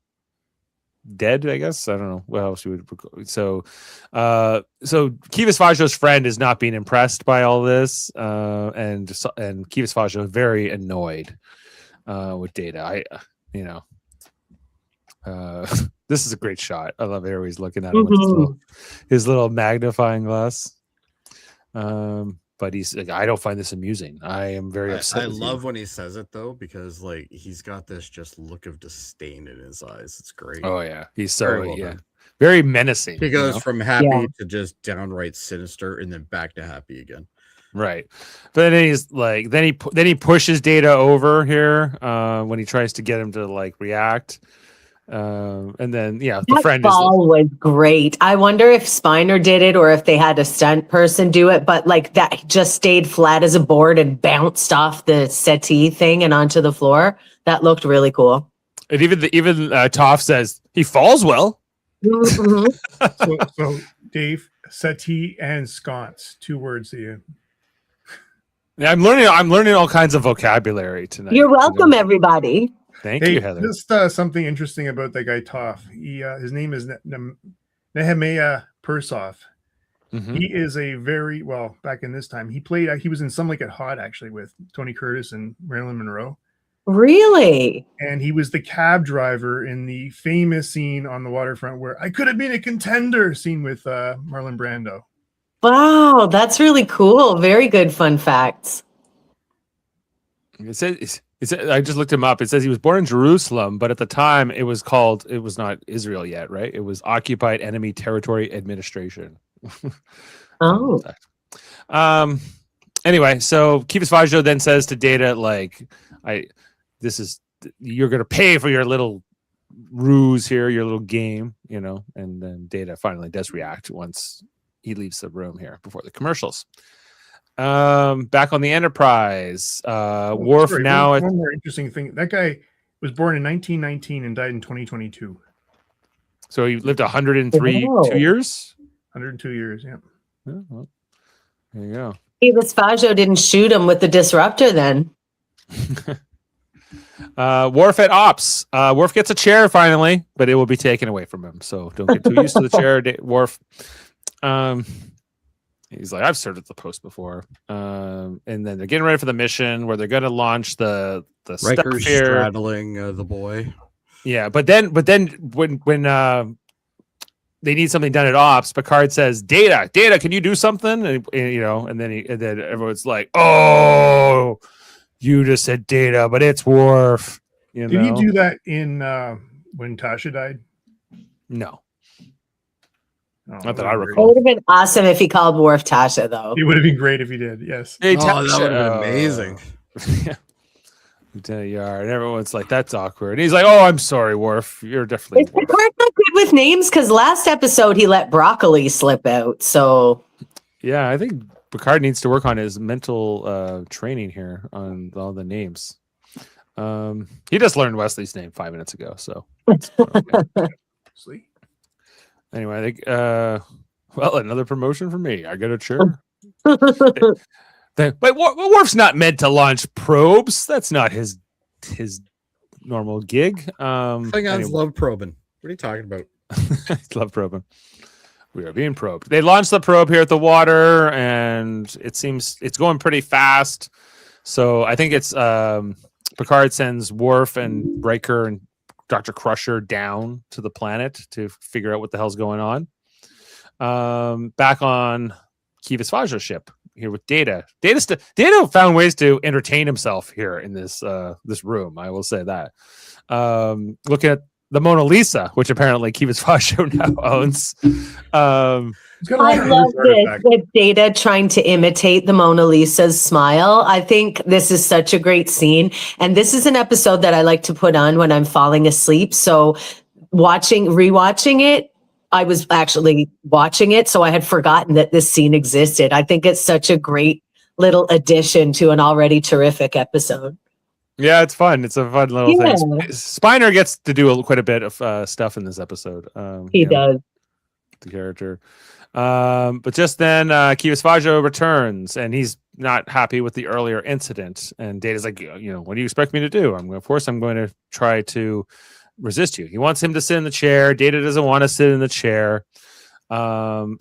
dead, I guess. I don't know what else you would. So Kivas Fajo's friend is not being impressed by all this, and Kivas Fajo is very annoyed with Data. This is a great shot. I love it. He's looking at him with his little magnifying glass. But he's like, I don't find this amusing. I am very upset. I love when he says it though, because like he's got this just look of disdain in his eyes. It's great. Oh yeah, he's so very menacing. He goes from happy to just downright sinister, and then back to happy again. Right, but then he's like, then he pushes Data over here when he tries to get him to like react. And then the friend was great. I wonder if Spiner did it or if they had a stunt person do it, but like that just stayed flat as a board and bounced off the settee thing and onto the floor. That looked really cool. And even Toph says he falls well. So Dave, settee and sconce, 2 words to you. Yeah, I'm learning all kinds of vocabulary tonight. You're welcome, everybody. Thank you, Heather. Just something interesting about that guy Toph. His name is Nehemiah Persoff. He is a very back in this time. He was in Some Like It Hot actually with Tony Curtis and Marilyn Monroe. Really? And he was the cab driver in the famous scene on the waterfront where I could have been a contender scene with Marlon Brando. Wow, that's really cool. Very good fun facts. It says I just looked him up. It says he was born in Jerusalem, but at the time it was not Israel yet, right? It was Occupied Enemy Territory Administration. Oh. Anyway, so Kivas Fajo then says to Data, like, you're gonna pay for your little ruse here, your little game, you know, and then Data finally does react once he leaves the room here before the commercials. Back on the Enterprise, Worf now. One more interesting thing: that guy was born in 1919 and died in 2022. So he lived 102 years. 102 years, yeah. Well, there you go. Kivas Fajo didn't shoot him with the disruptor then. Worf at Ops. Worf gets a chair finally, but it will be taken away from him. So don't get too used to the chair, Worf. He's like, I've served at the post before. And then they're getting ready for the mission where they're going to launch the Riker's stuff here. straddling the boy. Yeah, but then when they need something done at Ops, Picard says, Data, can you do something? And then everyone's like, oh, you just said Data, but it's Worf. Did he do that in when Tasha died? No. Oh, Not that I It recall. would have been awesome if he called Worf Tasha, though. It would have been great if he did. Yes. Hey, that would have been amazing. Yeah. Lieutenant Yard. And everyone's like, that's awkward. And he's like, oh, I'm sorry, Worf. You're definitely Is Picard not good with names because last episode he let broccoli slip out. So Yeah, I think Picard needs to work on his mental training here on all the names. He just learned Wesley's name 5 minutes ago. So okay. Sweet. Anyway, I think well, another promotion for me. I get a chair. Wait, Worf's not meant to launch probes. That's not his normal gig. Klingons love probing. What are you talking about? Love probing. We are being probed. They launched the probe here at the water, and it seems it's going pretty fast. So I think it's Picard sends Worf and Riker and Dr. Crusher down to the planet to figure out what the hell's going on. Back on Kivas Fajo ship here with Data. Data found ways to entertain himself here in this room. I will say that. Looking at the Mona Lisa, which apparently Kivas Fajo now owns. I love this with Data trying to imitate the Mona Lisa's smile. I think this is such a great scene. And this is an episode that I like to put on when I'm falling asleep. So rewatching it, I was actually watching it, so I had forgotten that this scene existed. I think it's such a great little addition to an already terrific episode. Yeah, it's fun. It's a fun little thing. Spiner gets to do quite a bit of stuff in this episode. He does. The character. But just then, Kivas Fajo returns, and he's not happy with the earlier incident. And Data's like, what do you expect me to do? Of course, I'm going to try to resist you. He wants him to sit in the chair. Data doesn't want to sit in the chair. So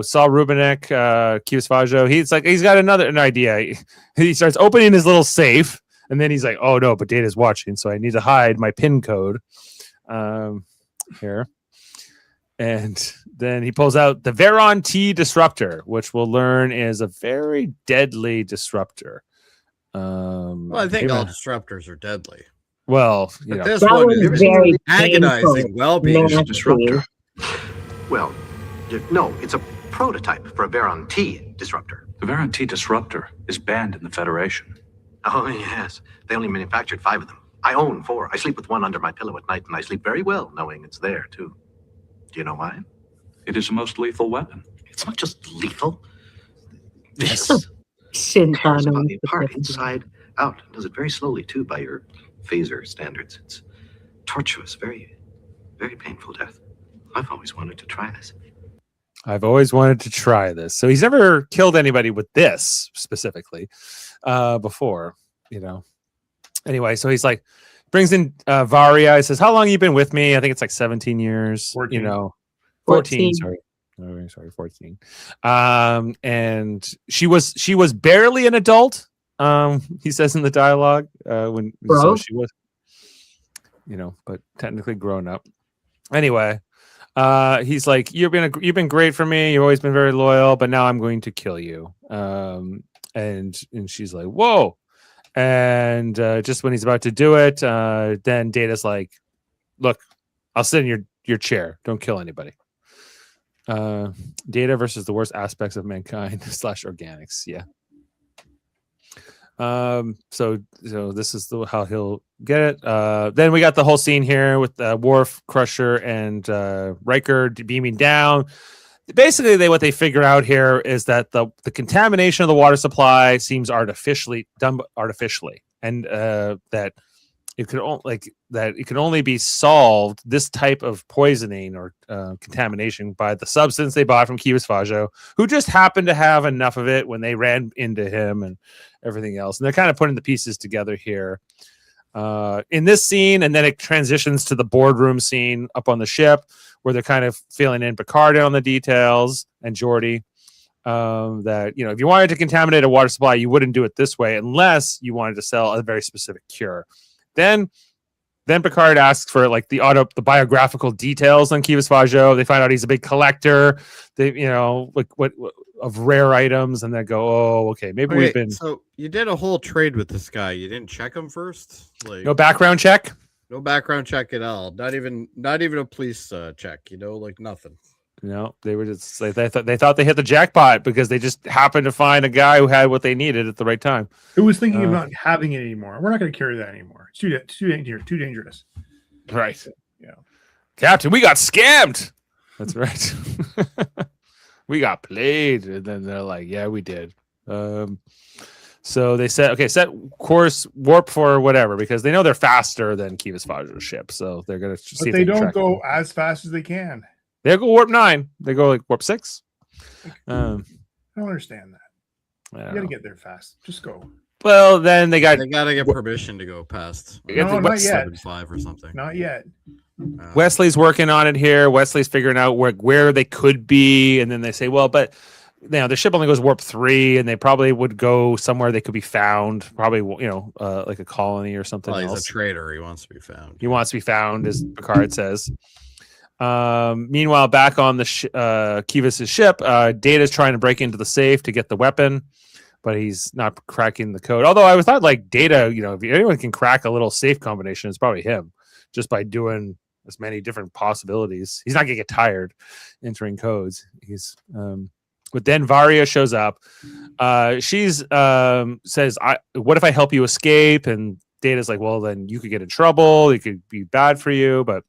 Saul Rubinek, Kivas Fajo, he's got an idea. He starts opening his little safe, and then he's like, oh no, but Data's watching, so I need to hide my PIN code here. And then he pulls out the Veron T disruptor, which we'll learn is a very deadly disruptor. Well, I think all disruptors are deadly. Well, this one is very agonizing. Well-being disruptor. Well, no, it's a prototype for a Veron T disruptor. The Veron T disruptor is banned in the Federation. Oh, yes. They only manufactured 5 of them. I own 4. I sleep with one under my pillow at night, and I sleep very well knowing it's there, too. Do you know why? It is a most lethal weapon. It's not just lethal. This tears body apart, inside out. It does it very slowly, too, by your phaser standards. It's tortuous, very, very painful death. I've always wanted to try this. So he's never killed anybody with this specifically before, Anyway, so he's like, brings in Varia. He says, how long have you been with me? I think it's like 17 years. 14. 14. Sorry, 14. And she was barely an adult. He says in the dialogue so she was, but technically grown up. Anyway, he's like, you've been great for me. You've always been very loyal, but now I'm going to kill you. And she's like, whoa. And just when he's about to do it, then Data's like, look, I'll sit in your chair. Don't kill anybody. Data versus the worst aspects of mankind / organics. Yeah. So this is how he'll get it. Then we got the whole scene here with Worf, Crusher, and Riker beaming down. Basically, what they figure out here is that the contamination of the water supply seems done artificially, and that it could only be solved, this type of poisoning or contamination, by the substance they bought from Kivas Fajo, who just happened to have enough of it when they ran into him and everything else. And they're kind of putting the pieces together here in this scene, and then it transitions to the boardroom scene up on the ship, where they're kind of filling in Picard on the details and Jody. That if you wanted to contaminate a water supply, you wouldn't do it this way unless you wanted to sell a very specific cure. Then Picard asks for the biographical details on Kivas Fajo. They find out he's a big collector. They what of rare items, and then go, oh, okay, maybe we've been. So you did a whole trade with this guy. You didn't check him first. No background check. No background check at all. Not even a police check. Nothing. No, they were just they thought they hit the jackpot because they just happened to find a guy who had what they needed at the right time. Who was thinking of not having it anymore? We're not going to carry that anymore. It's too dangerous. Right. Yeah. Captain, we got scammed. That's right. We got played. And then they're like, yeah, we did. So they said, okay, set course warp for whatever, because they know they're faster than Kivas Fajo's ship. So they're going to see But if they can don't track go them. as fast as they can. They go warp 9. They go like warp 6. I don't understand that. I You don't got to know. get there fast. Just go. Well, then they got They gotta get permission to go past. They got No, the not Wes- yet. 7.5 or something. Not yet. Wesley's working on it here. Wesley's figuring out where they could be, and then they say, well, but the ship only goes warp 3, and they probably would go somewhere they could be found, probably like a colony or something Well, he's else. a traitor. He wants to be found. He wants to be found, as Picard says. Meanwhile, back on the Kivas' ship, Data's trying to break into the safe to get the weapon, but he's not cracking the code. Although I thought like Data, if anyone can crack a little safe combination, it's probably him, just by doing as many different possibilities. He's not gonna get tired entering codes. But then Varia shows up. She's says, what if I help you escape? And Data's like, well, then you could get in trouble. It could be bad for you, but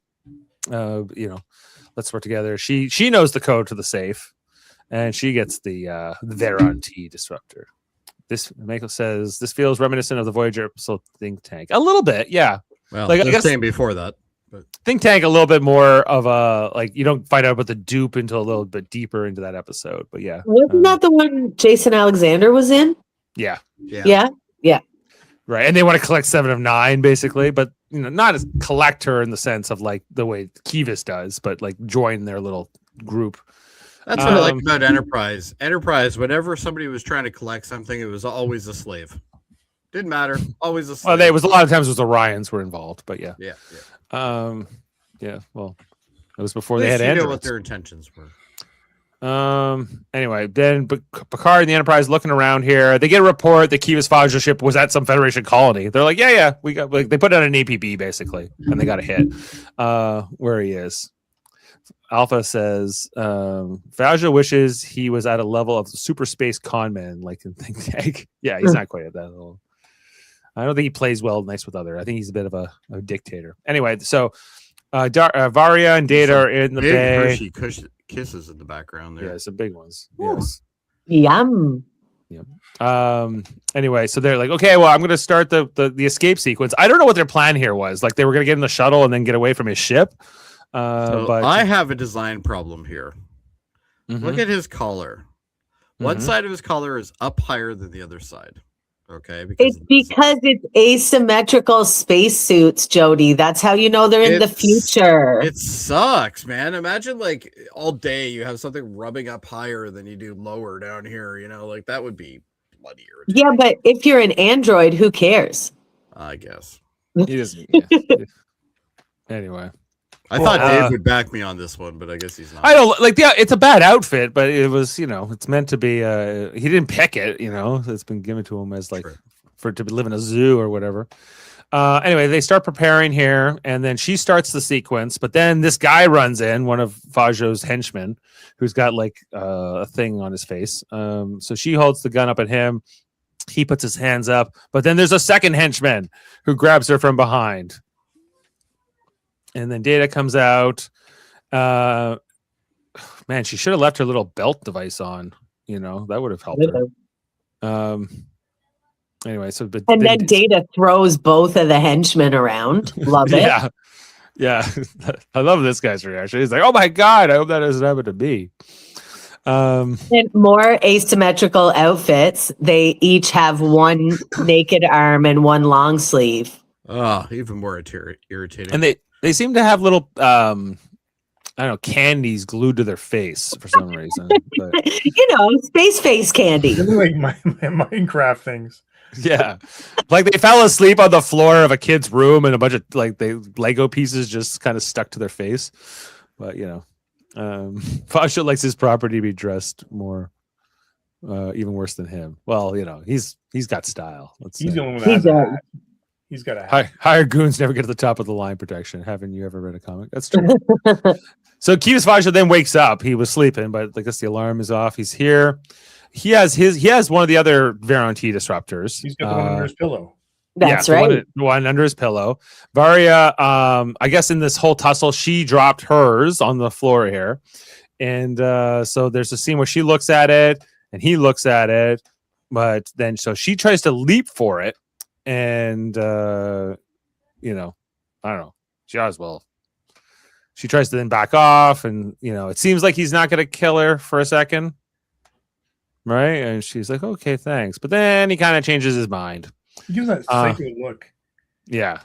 let's work together. She knows the code to the safe, and she gets the Veron T disruptor. Michael says this feels reminiscent of the Voyager episode Think Tank a little bit, yeah. Well, Like, I the guess- same before that. But Think Tank a little bit more of a like you don't find out about the dupe until a little bit deeper into that episode, but yeah, Wasn't that the one Jason Alexander was in? yeah, Yeah. right. And they want to collect 7 of 9 basically, but not as collector in the sense of like the way Kivas does, but like join their little group. that's what I like about Enterprise. Enterprise, whenever somebody was trying to collect something, it was always a slave. Didn't matter. Always a slave. Well, it was a lot of times it was Orions were involved, but yeah. Yeah. Well, it was before At they least had you know androids. what their intentions were. Anyway, then Picard and the Enterprise looking around here. They get a report that Kivas Fajo ship was at some Federation colony. They're like, yeah, we got. Like, they put out an APB basically, and they got a hit. Where he is. Alpha says Fajo wishes he was at a level of super space conman, like in Think Tank. Yeah, he's not quite at that level. I don't think he plays nice with other. I think he's a bit of a dictator. Anyway, so Varia and Data are in the Big bay. Hershey kisses in the background there. Yeah, some big ones. Ooh. Yes. Yum. Anyway, so they're like, okay, well, I'm going to start the escape sequence. I don't know what their plan here was. Like they were going to get in the shuttle and then get away from his ship. So But I have a design problem here. Mhm. Look at his collar. One Mhm. side of his collar is up higher than the other side. Okay, It's of the because it's asymmetrical spacesuits, Jody. That's how you know they're in the It's- future. It sucks, man. Imagine like all day you have something rubbing up higher than you do lower down here. Like that would be bloody irritating. Yeah, but if you're an android, who cares? I guess. he doesn't. Yeah. Anyway, I thought Well, Dave would back me on this one, but I guess he's not. I don't like. Yeah, it's a bad outfit, but it was, it's meant to be. He didn't pick it. It's been given to him as like True. for it to live in a zoo or whatever. Anyway, they start preparing here, and then she starts the sequence. But then this guy runs in, one of Fajo's henchmen, who's got like a thing on his face. So she holds the gun up at him. He puts his hands up, but then there's a second henchman who grabs her from behind. And then Data comes out. Man, she should have left her little belt device on. That would have helped her. Anyway, so but And then Data throws both of the henchmen around. Love it. yeah. I love this guy's reaction. He's like, "Oh my god, I hope that doesn't happen to me." And more asymmetrical outfits. They each have one naked arm and one long sleeve. Oh, even more irritating. And they seem to have little I don't know, candies glued to their face for some reason. But Space face candy. Like my Minecraft things. yeah, like they fell asleep on the floor of a kid's room, and a bunch of like Lego pieces just kind of stuck to their face. But Fajo likes his property to be dressed more, even worse than him. Well, he's got style. He's the only one He that has a does. hat. He's got a hat. Higher goons never get to the top of the line protection. Haven't you ever read a comic? That's true. So Kivas Fajo then wakes up. He was sleeping, but I guess the alarm is off. He's here. He has one of the other Veron T disruptors. He's got the one under his pillow. That's the right. the one under his pillow. Varia, I guess in this whole tussle, she dropped hers on the floor here. And so there's a scene where she looks at it and he looks at it. But then so she tries to leap for it. And, I don't know. She tries to then back off. And, it seems like he's not going to kill her for a second. Right. And she's like, okay, thanks. But then he kind of changes his mind. He gives that psycho look. Yeah.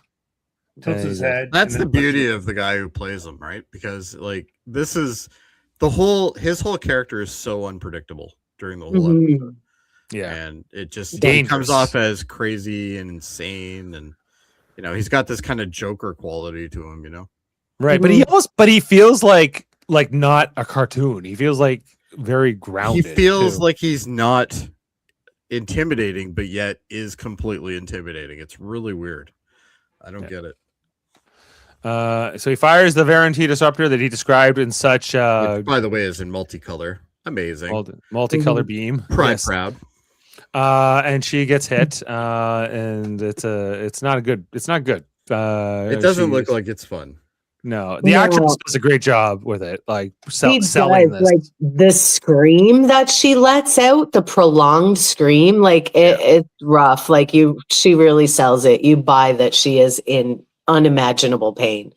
Tilts his head. That's and the then beauty of the guy who plays him, right? Because like this is his whole character is so unpredictable during the whole episode. Yeah. And it just Dangerous. comes off as crazy and insane, and he's got this kind of Joker quality to him, Right. But he feels like not a cartoon. He feels like very grounded. He feels too. like he's not intimidating, but yet is completely intimidating. It's really weird. I don't get it. So he fires the Varieté disruptor that he described in such Which, by the way, is in multicolor. Amazing. Multicolor beam. Proud. And she gets hit. And it's not good. It doesn't look like it's fun. No, the actress does a great job with it, like selling this. Like the scream that she lets out, the prolonged scream, like it's rough. Like she really sells it. You buy that she is in unimaginable pain.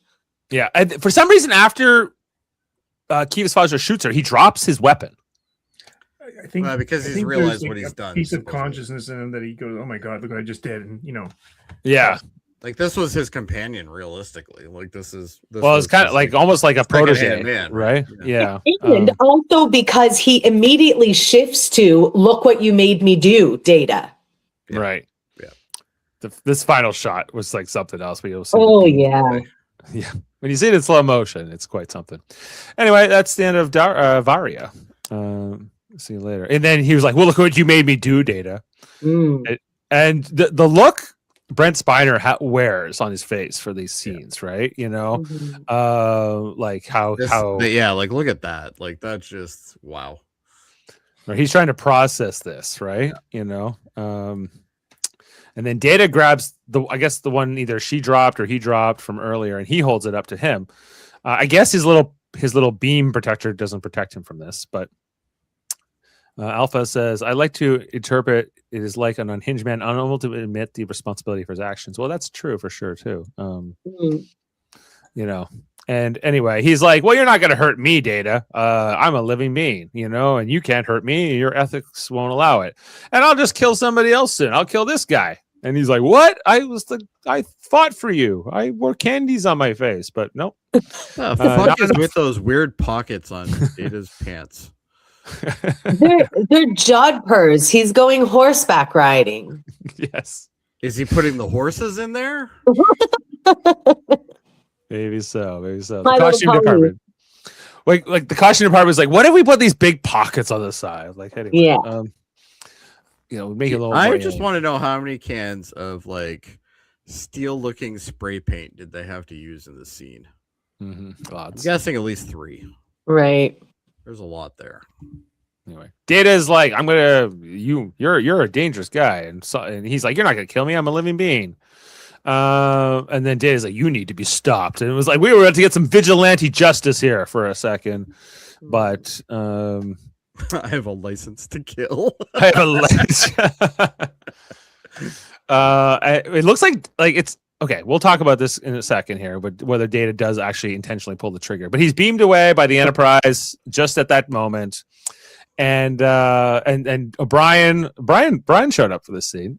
Yeah, and for some reason, after Kivas Fajo shoots her, he drops his weapon. I think because he's realized what he's done. Piece of consciousness in him that he goes, "Oh my god, look what I just did," and Yeah. Like this was his companion, realistically. Like this well, it's kind of like almost like a protege, man, right? Yeah. And also because he immediately shifts to "Look what you made me do," Data. Yeah. Right. Yeah. This final shot was like something else. Yeah. Yeah. When you see it in slow motion, it's quite something. Anyway, that's the end of Varia. See you later. And then he was like, "Well, look what you made me do, Data." And the look Brent Spiner wears on his face for these scenes, right? Like how like look at that, like that's just wow. He's trying to process this, right? And then Data grabs the one either she dropped or he dropped from earlier, and he holds it up to him. I guess his little beam protector doesn't protect him from this, but Alpha says, "I like to interpret it is like an unhinged man unable to admit the responsibility for his actions." Well, that's true for sure too. And anyway, he's like, "Well, you're not going to hurt me, Data. I'm a living being, and you can't hurt me. Your ethics won't allow it. And I'll just kill somebody else soon. I'll kill this guy." And he's like, "What? I fought for you. I wore candies on my face, but nope." Fuck is with those weird pockets on Data's pants. They're jodhpurs. He's going horseback riding. Yes. Is he putting the horses in there? Maybe so. The costume department. Like the costume department was like, "What if we put these big pockets on the side?" Like, anyway, make it a little. I just want to know how many cans of like steel-looking spray paint did they have to use in the scene? Lots. I'm guessing at least 3. Right. There's a lot there. Anyway, Data is like, you're a dangerous guy, and he's like, "You're not gonna kill me. I'm a living being." And then Data's like, "You need to be stopped." And it was like we were about to get some vigilante justice here for a second, but I have a license to kill. I have a license. It looks like it's okay. We'll talk about this in a second here, but whether Data does actually intentionally pull the trigger, but he's beamed away by the Enterprise just at that moment. And O'Brien showed up for this scene.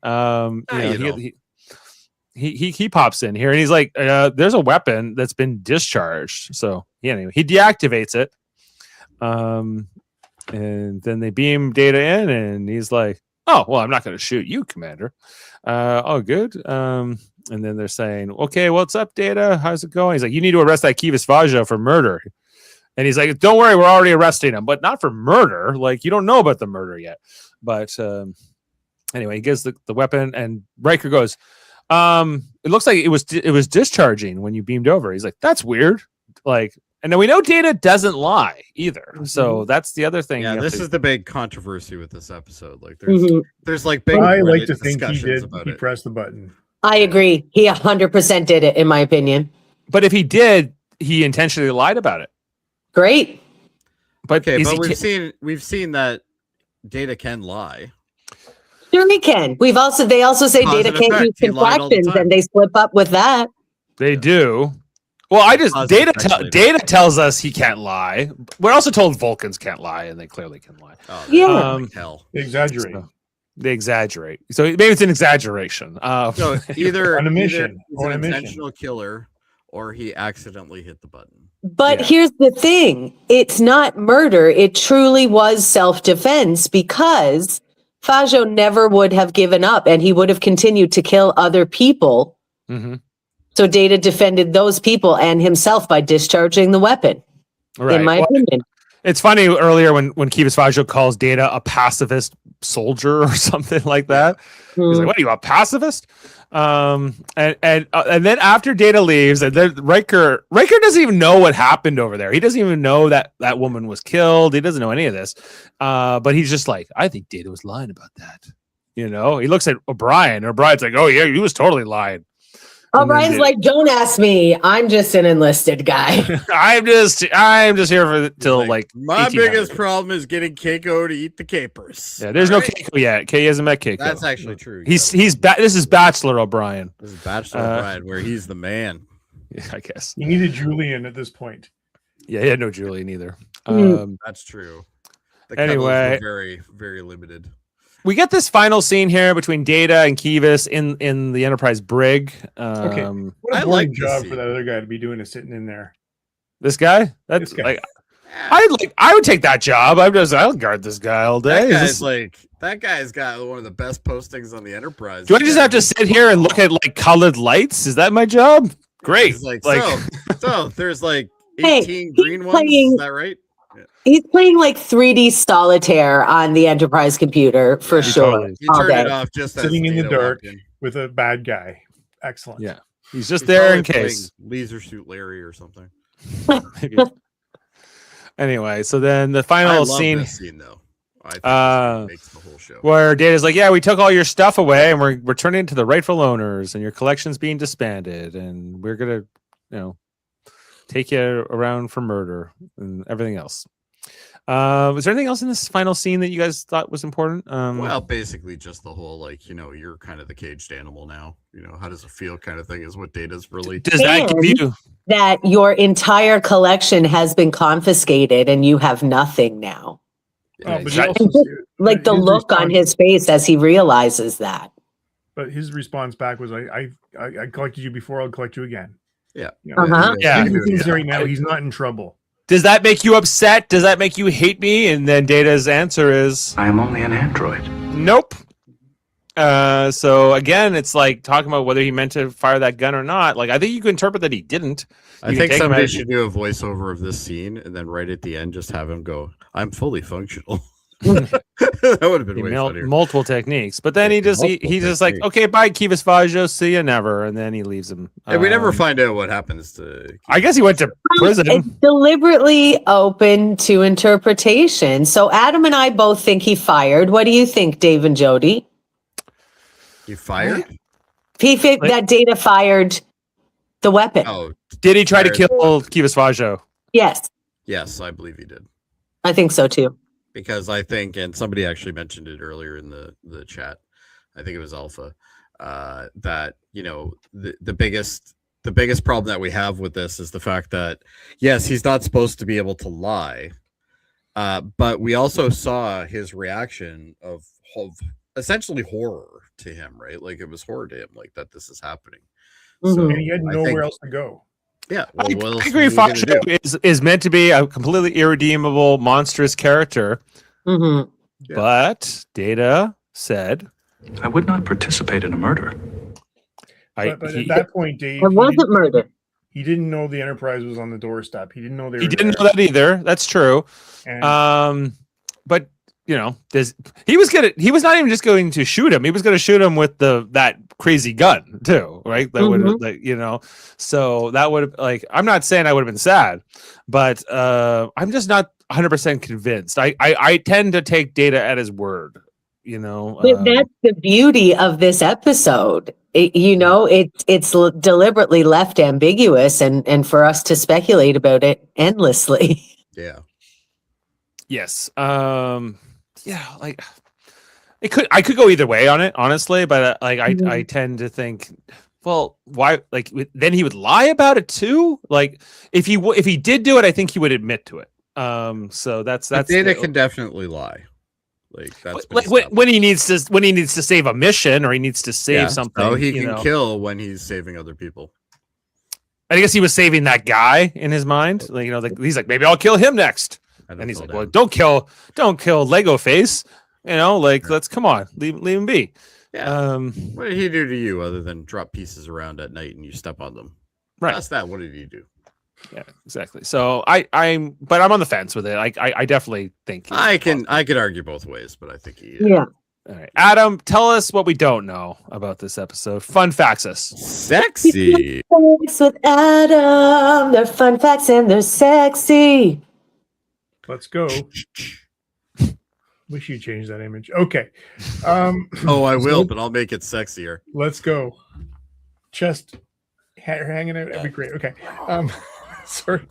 He pops in here and he's like, "There's a weapon that's been discharged." So anyway, he deactivates it. And then they beam Data in, and he's like, "Oh, well, I'm not going to shoot you, Commander." Oh, good. And then they're saying, "Okay, what's up, Data? How's it going?" He's like, "You need to arrest that Kivas Fajo for murder." And he's like, "Don't worry, we're already arresting him, but not for murder. Like, you don't know about the murder yet." But anyway, he gives the weapon, and Riker goes, "It looks like it was discharging when you beamed over." He's like, "That's weird." Like, and then we know Data doesn't lie either. So that's the other thing. Yeah, this is the big controversy with this episode. Like, there's like I big. like to think he discussions did. about He it. pressed the button. I agree. He 100% did it, in my opinion. But if he did, he intentionally lied about it. Great. But Okay, is but he we've seen that Data can lie. Sure, he can. They also say Cause Data and can't use effect. He lied all the contractions, time. and they slip up with that. They do. Well, Cause and effect later. Data tells us he can't lie. We're also told Vulcans can't lie, and they clearly can lie. Oh, Yeah. hell. They exaggerate. So they exaggerate. So maybe it's an exaggeration. So either On a mission. either he's On an a mission. intentional killer, or he accidentally hit the button. But Yeah. here's the thing. It's not murder. It truly was self-defense because Fajo never would have given up and he would have continued to kill other people. Mm-hmm. So Data defended those people and himself by discharging the weapon, in my opinion. It's funny earlier when Kivas Fajo calls Data a pacifist soldier or something like that. He's like, "What are you, a pacifist?" And then after Data leaves, and then Riker doesn't even know what happened over there. He doesn't even know that woman was killed. He doesn't know any of this. But he's just like, I think Data was lying about that. You know, he looks at O'Brien. O'Brien's like, "Oh yeah, he was totally lying." Brian's like, don't ask me. I'm just an enlisted guy. I'm just here till like my 1800. biggest problem is getting Keiko to eat the capers. Yeah, there's no Keiko yet. Kay hasn't met Keiko. That's actually true. This is Bachelor O'Brien. This is Bachelor O'Brien, where he's the man. Yeah, I guess. You needed Julian at this point. Yeah, he had no Julian either. That's true. Anyway, very, very limited. We get this final scene here between Data and Kivas in the Enterprise brig. Okay. What I a like boring this job scene. for that other guy to be doing is sitting in there. This guy? That's This guy. like I would take that job. I'll guard this guy all day. That guy's got one of the best postings on the Enterprise. Do I just have to sit here and look at like colored lights? Is that my job? Great. He's like, Like- so there's like Hey, 18 he's green ones. playing- Is that right? He's playing like 3D solitaire on the Enterprise computer for sure. totally. He all turned day. it off just as Sitting in the Data dark. walked in. With a bad guy. Excellent. Yeah. He's just He's there in probably case. playing Laser Suit Larry or something. Maybe. Anyway, so then the I final love scene this scene though. I think this scene makes the whole show. where Data's like, "Yeah, we took all your stuff away, and we're returning it to the rightful owners, and your collection's being disbanded, and we're gonna, take you around for murder and everything else." Was there anything else in this final scene that you guys thought was important? Well, basically just the whole you're kind of the caged animal now. How does it feel kind of thing is what Data's really. does that give you? That your entire collection has been confiscated and you have nothing now. Oh, but Is he that- also, Like the his look on response- his face as he realizes that. But his response back was, I collected you before, I'll collect you again. Yeah. Uh-huh. Yeah. He thinks right now he's not in trouble. Does that make you upset? Does that make you hate me? And then Data's answer is I am only an android. nope. So again, it's like talking about whether he meant to fire that gun or not. Like I think you can interpret that he didn't. I You can think take him somebody as- should do a voiceover of this scene and then right at the end just have him go, "I'm fully functional." That would have been way funnier. multiple techniques, but then he's just like, techniques. okay, bye, Kivas Fajo, see you never, and then he leaves him. And we never Um, find out what happens to. I guess he went to It's prison. deliberately open to interpretation. So Adam and I both think he fired. What do you think, Dave and Jody? He fired. He think that Data fired the weapon. Oh, Did he try to Fired. kill Kivas Fajo? Yes, yes, I believe he did. I think so too. Because I think, and somebody actually mentioned it earlier in the chat, I think it was Alpha, that the biggest problem that we have with this is the fact that yes, he's not supposed to be able to lie, but we also saw his reaction of essentially horror to him, right? Like it was horror to him, like that this is happening. So And he had I nowhere think- else to go. yeah, I what else agree. was he gonna do? Fajo is meant to be a completely irredeemable, monstrous character, Mhm. Yeah. but Data said, I would not participate in a murder. But at that point, Dave, It wasn't murder. he didn't know the Enterprise was on the doorstep. He didn't know they were he didn't there. know that either. That's true. And But he was not even just going to shoot him. He was going to shoot him with that crazy gun too, right? That would so that would have I'm not saying I would have been sad, but I'm just not 100% convinced. I tend to take Data at his word, But that's the beauty of this episode. It's deliberately left ambiguous and for us to speculate about it endlessly. Yeah. Yes. Yeah. Like I could go either way on it, honestly, but I tend to think, well, why? Like then he would lie about it too. Like if he did do it, I think he would admit to it. So that's Data can definitely lie. Like that's been when he needs to save a mission or he needs to save something. Oh, he can kill when he's saving other people. I guess he was saving that guy in his mind. Like, he's like, maybe I'll kill him next. And he's like, well, don't kill Lego Face. Let's come on, leave him be. Yeah. What did he do to you other than drop pieces around at night and you step on them? Right. That's that. What did he do? Yeah, exactly. So I'm on the fence with it. I definitely think I could argue both ways, but I think he. Yeah. All right, Adam, tell us what we don't know about this episode. Fun facts us. Sexy. Facts with Adam. They're fun facts and they're sexy. Let's go. Wish you changed that image. Okay. Oh, I will, but I'll make it sexier. Let's go. Chest hanging out. That'd be great. Okay. Sorry.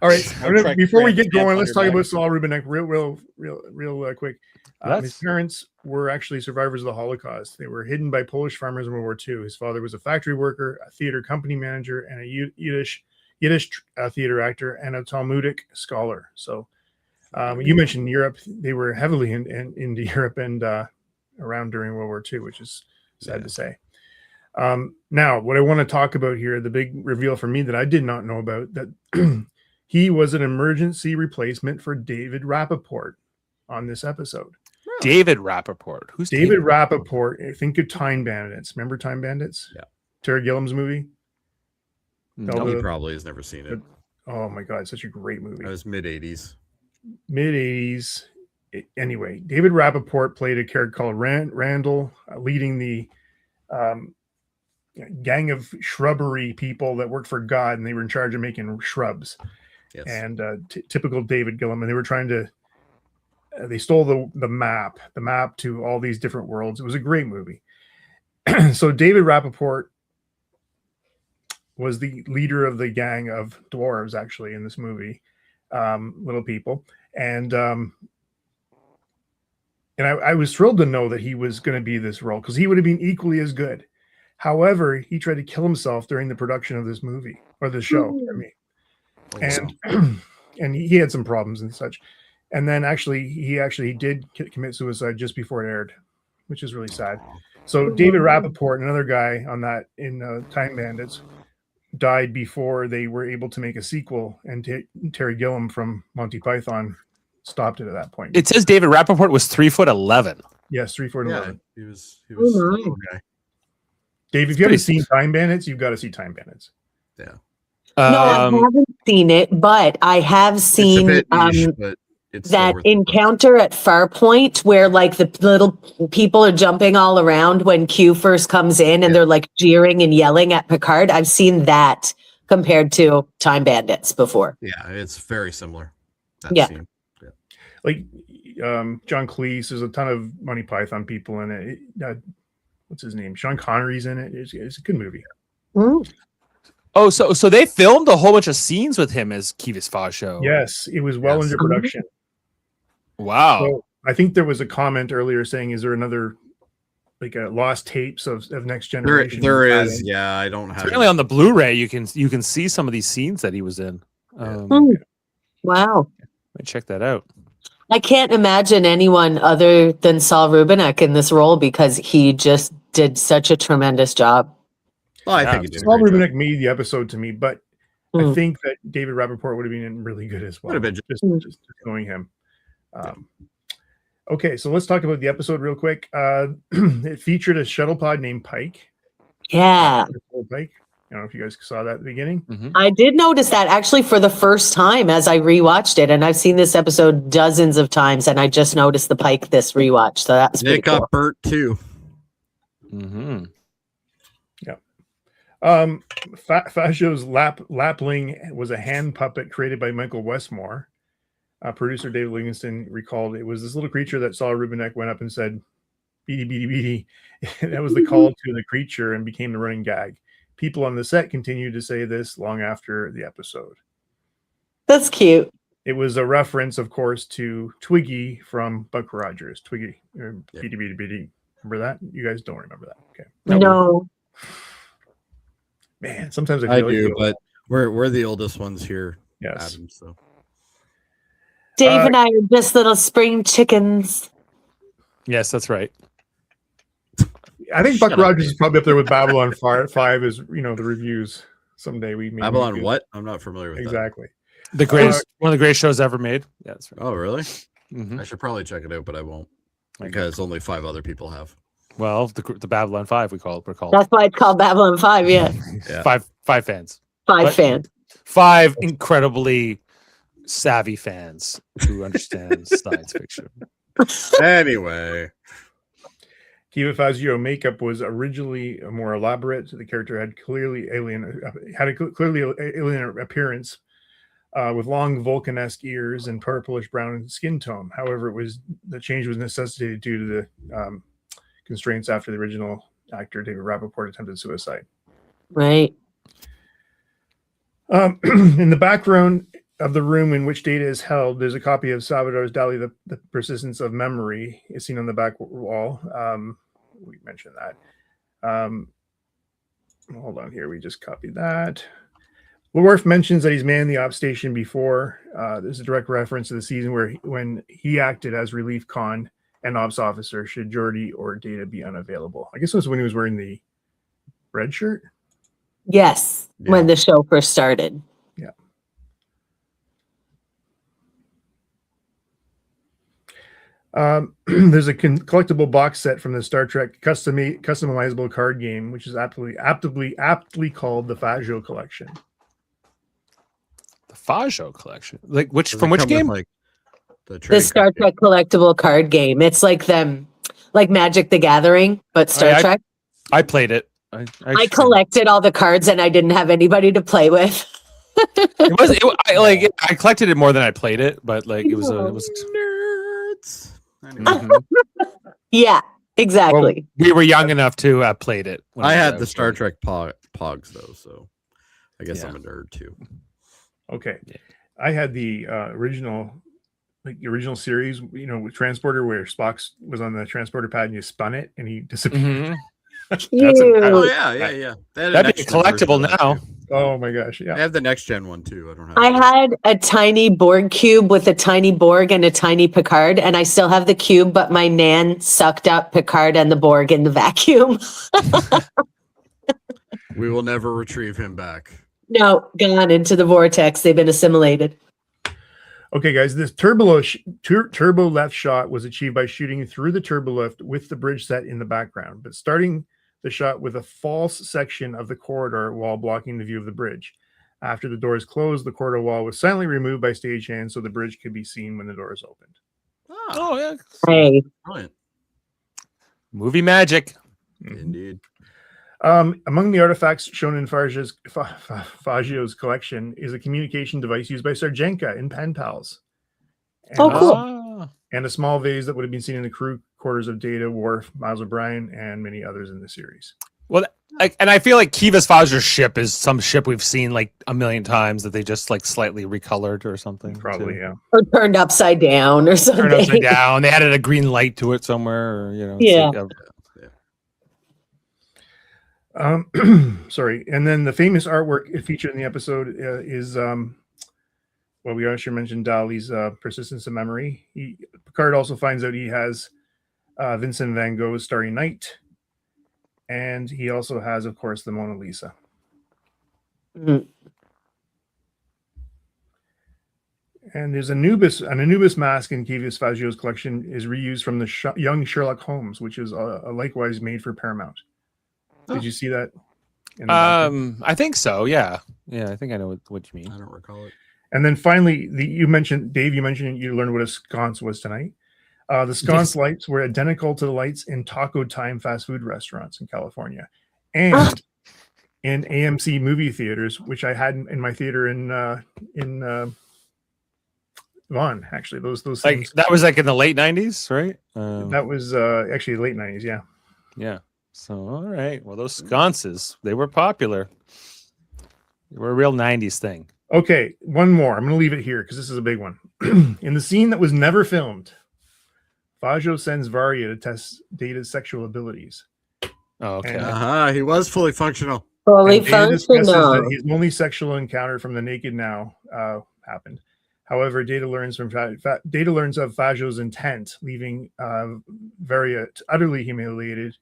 All right. Before we get going, let's talk about Saul Rubinek real quick. His parents were actually survivors of the Holocaust. They were hidden by Polish farmers in World War II. His father was a factory worker, a theater company manager, and a Yiddish theater actor, and a Talmudic scholar. So you mentioned Europe. They were heavily into Europe and around during World War II, which is sad to say. Now, what I want to talk about here, the big reveal for me that I did not know about, that he was an emergency replacement for David Rappaport on this episode. David Rappaport. Who's David Rappaport? I think of Time Bandits. Remember Time Bandits? Yeah. Terry Gilliam's movie? No, he probably has never seen it. Oh my God, such a great movie. It was mid-'80s. Mid-'80s. Anyway, David Rappaport played a character called Randall, leading the gang of shrubbery people that worked for God, and they were in charge of making shrubs. Yes. And typical David Gilliam, and they were trying to they stole the map to all these different worlds. It was a great movie. So David Rappaport was the leader of the gang of dwarves, actually, in this movie, little people, and I was thrilled to know that he was going to be this role because he would have been equally as good. However, he tried to kill himself during the production of this movie or the show. And he had some problems and such. And then he did commit suicide just before it aired, which is really sad. So David Rappaport, another guy on that in Time Bandits, died before they were able to make a sequel, and Terry Gilliam from Monty Python stopped it at that point. It says David Rappaport was 3'11". Yes, 3'11". He was a little guy. Dave, if you haven't seen Time Bandits, you've got to see Time Bandits. Yeah. No, I haven't seen it, but I have seen it's a bit niche, but it's that encounter at Farpoint where like the little people are jumping all around when Q first comes in and they're like jeering and yelling at Picard. I've seen that compared to Time Bandits before. Yeah, it's very similar. Scene. Yeah. Like John Cleese, there's a ton of Monty Python people in it. What's his name? Sean Connery's in it. It's a good movie. Mm. Oh, so they filmed a whole bunch of scenes with him as Kivas Fajo. Yes, it was well into production. Wow. So I think there was a comment earlier saying, "Is there another like a lost tapes of Next Generation?" There is. Yeah, I don't have. Apparently, on the Blu-ray, you can see some of these scenes that he was in. Wow. Check that out. I can't imagine anyone other than Saul Rubinek in this role because he just did such a tremendous job. Well, I think Saul Rubinek made the episode to me, but I think that David Rappaport would have been really good as well. Would have been just knowing him. Okay, so let's talk about the episode real quick. It featured a shuttle pod named Pike. Yeah. Pike. I don't know if you guys saw that at the beginning. Mm-hmm. I did notice that actually for the first time as I rewatched it, and I've seen this episode dozens of times, and I just noticed the Pike this rewatch. So that's Nick got Bert too. Mm-hmm. Yeah. Fajo's Lapling was a hand puppet created by Michael Westmore. Producer David Livingston recalled it was this little creature that Saul Rubinek went up and said, beady, beady, beady. That was the call to the creature and became the running gag. People on the set continued to say this long after the episode. That's cute. It was a reference, of course, to Twiggy from Buck Rogers. Twiggy, beady, beady, beady. Remember that? You guys don't remember that? Okay. No. Man, sometimes I I feel like do, but we're the oldest ones here, yes. Adam. So Dave and I are just little spring chickens. Yes, that's right. I think Buck Shut up, Rogers Dave. is probably up there with Babylon 5 as the reviews. Someday we may Babylon what? I'm not familiar with that. exactly. The greatest, one of the greatest shows ever made. Yeah, that's right. Oh, really? Mhm. I should probably check it out, but I won't because only 5 other people have. Well, the Babylon 5 we're called. That's why it's called Babylon 5. Yeah. Yeah. Five fans. 5 But- fans. 5 incredibly savvy fans who understand science fiction. Anyway, Kivas Fajo makeup was originally more elaborate. The character had clearly alien appearance, with long Vulcan-esque ears and purplish brown skin tone. However, the change was necessitated due to the constraints after the original actor David Rappaport attempted suicide. Right. In the background of the room in which Data is held, there's a copy of Salvador Dali, The Persistence of Memory, is seen on the back wall. We mentioned that. Hold on here. We just copied that. Leworf mentions that he's manned the op station before. There's a direct reference to the season when he acted as relief con and ops officer should Jody or Data be unavailable. I guess it was when he was wearing the red shirt. Yes. Yeah. When the show first started. Yeah. There's a collectible box set from the Star Trek customizable card game, which is aptly called the Fajo Collection. The Fajo collection. Like which does from it which come with, game? like the The trading Star card game? Trek collectible card game. It's like them, like Magic the Gathering, but Star I- Trek. I played it. I collected all the cards and I didn't have anybody to play with. I collected it more than I played it, but like it was Nerds. Anyway, Mhm. Yeah, exactly. we were young enough to have played it. when I it had was the Star released. Trek pogs though, so I guess Yeah. I'm a nerd too. Okay. Yeah. I had the original series, with Transporter, where Spock was on the transporter pad and you spun it and he disappeared. Mhm. Cute. Oh yeah. They had That'd be next-gen version collectible of that, now. too. Oh my gosh. I Yeah. have the next gen one too. I don't have. I that. had a tiny Borg cube with a tiny Borg and a tiny Picard, and I still have the cube, but my Nan sucked up Picard and the Borg in the vacuum. We will never retrieve him back. No, gone into the vortex. They've been assimilated. Okay, guys, this turbo left shot was achieved by shooting through the turbo lift with the bridge set in the background, but starting the shot with a false section of the corridor wall blocking the view of the bridge. After the doors closed, the corridor wall was silently removed by stagehands so the bridge could be seen when the doors opened. Oh yeah. Hey, Brilliant. Movie magic. Indeed. Among the artifacts shown in Fajo's collection is a communication device used by Sarjenka in Pen Pals. And, Oh, cool. and a small vase that would have been seen in the crew quarters of Data, Worf, Miles O'Brien, and many others in the series. And I feel like Kivas Fajo's ship is some ship we've seen like a million times that they just like slightly recolored or something. Probably, too. yeah. or turned upside down or something. Turned upside down. They added a green light to it somewhere, or it's Yeah. Sorry. And then the famous artwork featured in the episode is we actually mentioned Dali's Persistence of Memory. Picard also finds out he has Vincent van Gogh's Starry Night, and he also has, of course, the Mona Lisa. Mhm. And there's an Anubis mask in Kivas Fajo's collection is reused from the Young Sherlock Holmes, which is likewise made for Paramount. Did you see that? in the background? I think so. Yeah. I think I know what you mean. I don't recall it. And then finally, Dave, you mentioned you learned what a sconce was tonight. The sconce lights were identical to the lights in Taco Time fast food restaurants in California, and in AMC movie theaters, which I had in my theater in Vaughn. Actually, those Like things, that was like in the late 90s, right? that was actually late 90s. Yeah. Yeah. So all right. Well, those sconces, they were popular. They were a real 90s thing. Okay, one more. I'm going to leave it here because this is a big one. In the scene that was never filmed, Fajo sends Varia to test Data's sexual abilities. Oh, okay. And- He was fully functional. Fully And Data discusses functional. that his only sexual encounter from the Naked Now happened. However, Data learns of Fajo's intent, leaving Varia utterly humiliated,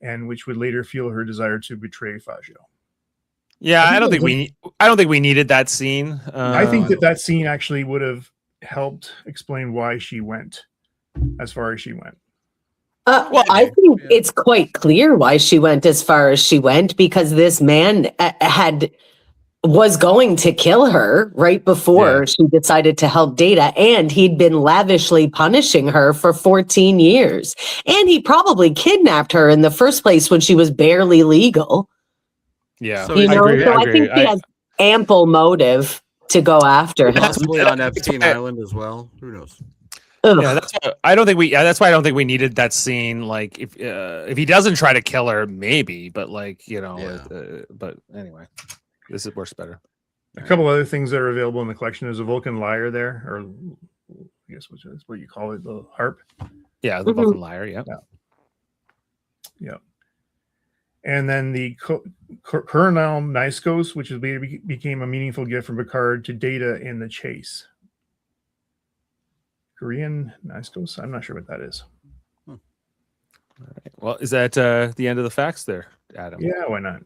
and which would later fuel her desire to betray Fajo. Yeah, I I don't think think we needed that scene. I think that scene actually would have helped explain why she went as far as she went. Well, I think it's quite clear why she went as far as she went, because this man was going to kill her right before she decided to help Data, and he'd been lavishly punishing her for 14 years. And he probably kidnapped her in the first place when she was barely legal. Yeah, So You I know, agree, so I think she has ample motive to go after him. Possibly on Epstein Island as well. Who knows? Ugh. Yeah, that's why I don't think we. Yeah, that's why I don't think we needed that scene. Like, if he doesn't try to kill her, maybe. But like, but anyway, this works better. A couple other things that are available in the collection. There's a Vulcan lyre there, or I guess which is what you call it, the harp. Yeah, the Vulcan lyre. Yeah. Yeah. And then the Colonel Niskos, which is became a meaningful gift from Picard to Data in the chase. Korean Niskos? I'm not sure what that is. All right. Well, is that the end of the facts there, Adam? Yeah, why not?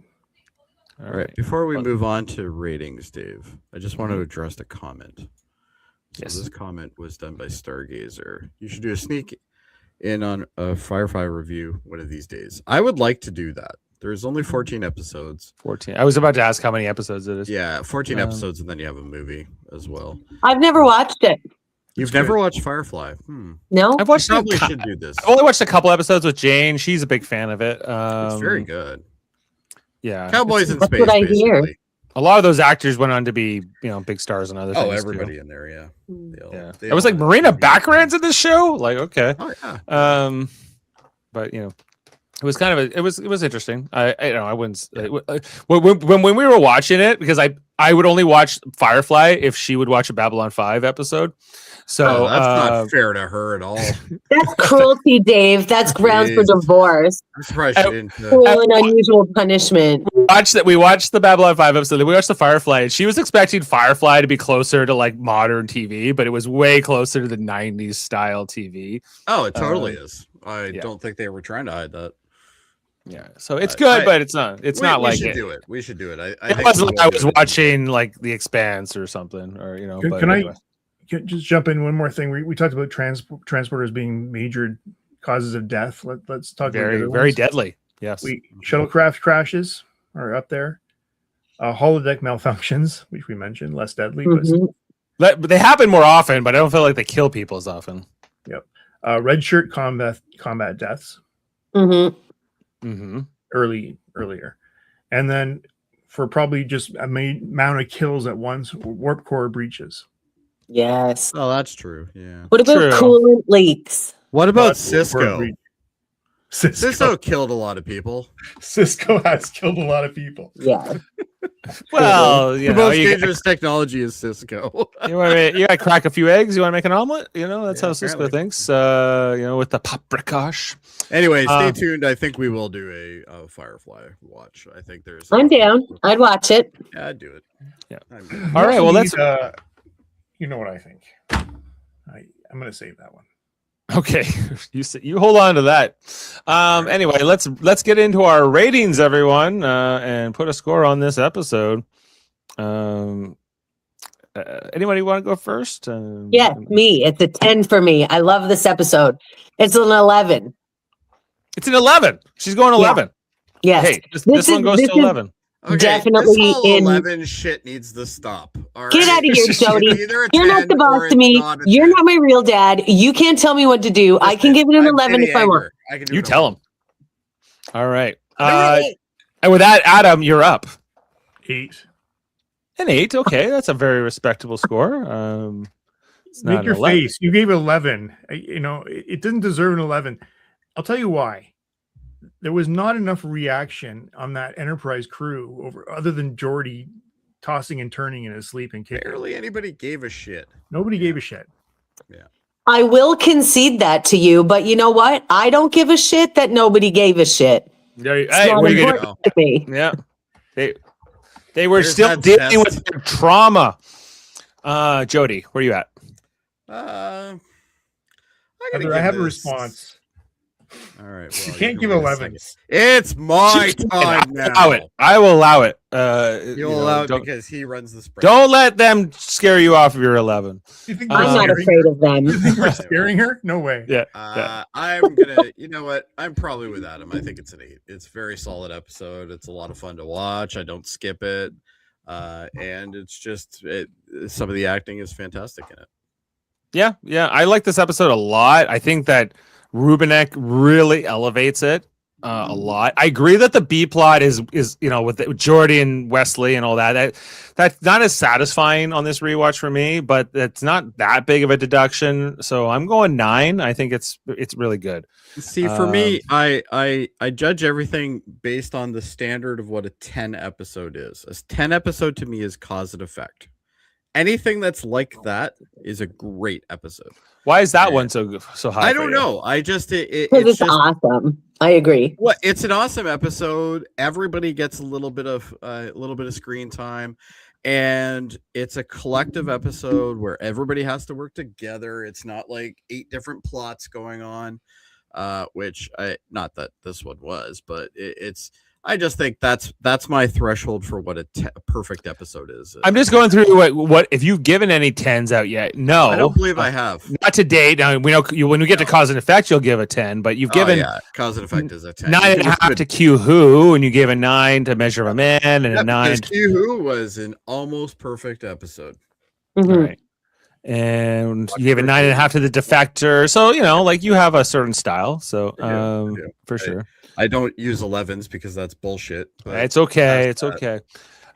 All right. Before we move on to ratings, Dave, I just want to address a comment. So Yes. this comment was done by Stargazer. You should do a sneak in on a Firefly review one of these days. I would like to do that. There's only 14 episodes. 14. I was about to ask how many episodes it is. Yeah, 14 episodes, and then you have a movie as well. I've never watched it. You've never watched Firefly? No? I've watched. Probably should do this. I've only watched a couple episodes with Jane. She's a big fan of it. It's very good. Yeah, Cowboys in That's space. what I hear. Basically. a lot of those actors went on to be, big stars and other things. Oh, too. everybody in there, yeah. Yeah, They it was all like had Marina tribute. Baccarin's in this show. Like, okay, Oh yeah. but it was kind of it was interesting. I wouldn't when we were watching it, because I would only watch Firefly if she would watch a Babylon 5 episode. So that's not fair to her at all. That's cruelty, Dave. That's grounds for Jeez. divorce. I'm surprised she didn't. Cruel and unusual punishment. We watched the Babylon 5 episode. Then we watched the Firefly, and she was expecting Firefly to be closer to like modern TV, but it was way closer to the 90s style TV. Oh, it totally is. I yeah. don't think they were trying to hide that. Yeah, so it's good, but it's not. It's not like we should it. do it. We should do it. It wasn't like I was watching like The Expanse or something, or but Can anyway. I just jump in one more thing? We talked about transporters being major causes of death. Let's talk Very about very deadly. Yes. Shuttlecraft crashes are up there. Holodeck malfunctions, which we mentioned, less deadly, Mhm. They happen more often, but I don't feel like they kill people as often. but red shirt combat deaths Mhm. Mm-hmm. earlier, and then for probably just amount of kills at once, warp core breaches. Yes. Oh, that's true. Yeah. What about True. coolant leaks? What about Warp core Cisco? breach. Cisco killed a lot of people. Cisco has killed a lot of people. Yeah. Well, The most dangerous technology is Cisco. you gotta crack a few eggs. You want to make an omelet? That's Yeah, how Cisco apparently. thinks. With the paprikash. Anyway, stay tuned. I think we will do a Firefly watch. I think there's. I'm down. I'd watch it. Yeah, I'd do it. Yeah. I'm All right. Well, that's You know what I think. I'm going to save that one. okay. You hold on to that. Anyway, let's get into our ratings, everyone, and put a score on this episode. Anybody want to go first? Yeah, me. It's a 10 for me. I love this episode. It's an 11. It's an 11. She's going 11. Yes. Hey, this one goes to 11. Okay, Definitely this whole in- 11 shit needs to stop. All Get right? out of here, Jody. Either a You're not 10 the or boss to it's me. not a You're 10. not my real dad. You can't tell me what to do. I can give it an I'm 11 Penny if I want. Anger. I can do You it tell all. him. All right. And with that, Adam, you're up. 8. An 8. Okay, that's a very respectable score. It's not Make your 11. face. You gave 11. You know, it doesn't deserve an 11. I'll tell you why. There was not enough reaction on that Enterprise crew over other than Jody tossing and turning in his sleep and kicking. Barely anybody gave a shit. Nobody gave a shit. I will concede that to you, but you know what? I don't give a shit that nobody gave a shit. Hey, It's not what are you gonna important to me. do? Yeah. They were There's still that dealing test. with their trauma. Jody, where you at? I Heather, I have a response. All right. Well, You can't can give wait a 11. second. It's my She's- time now. Allow it. I will allow it. You'll allow it because he runs the spread. Don't let them scare you off of your 11. You think I'm not afraid of them. You think we're scaring her? No way. Yeah. I'm gonna. You know what? I'm probably with Adam. I think it's an 8. It's a very solid episode. It's a lot of fun to watch. I don't skip it, and it's just some of the acting is fantastic in it. Yeah. I like this episode a lot. I think that Rubinek really elevates it a lot. I agree that the B plot is with Jordy and Wesley and all that's not as satisfying on this rewatch for me, but it's not that big of a deduction. So I'm going 9. I think it's really good. See, for me, I judge everything based on the standard of what a 10 episode is. A 10 episode to me is cause and effect. Anything that's like that is a great episode. Why is that one so high? I don't know. I just Because it's it's just, awesome. I agree. What it's an awesome episode. Everybody gets a little bit of screen time, and it's a collective episode where everybody has to work together. It's not like 8 different plots going on, which not that this one was, but it's. I just think that's my threshold for what a perfect episode is. I'm just going through what if you've given any 10s out yet? No, I don't believe I have. Not to date. Now, we know when we get to cause and effect, you'll give a 10, but you've given cause and effect is a 10. 9.5 to Q Who, and you gave a 9 to Measure of a Man, and a 9. Q Who was an almost perfect episode. Mhm. All right. And you gave a 9.5 to The Defector. So, you have a certain style. So, I do. for sure. I don't use 11s because that's bullshit. But It's okay. It's okay.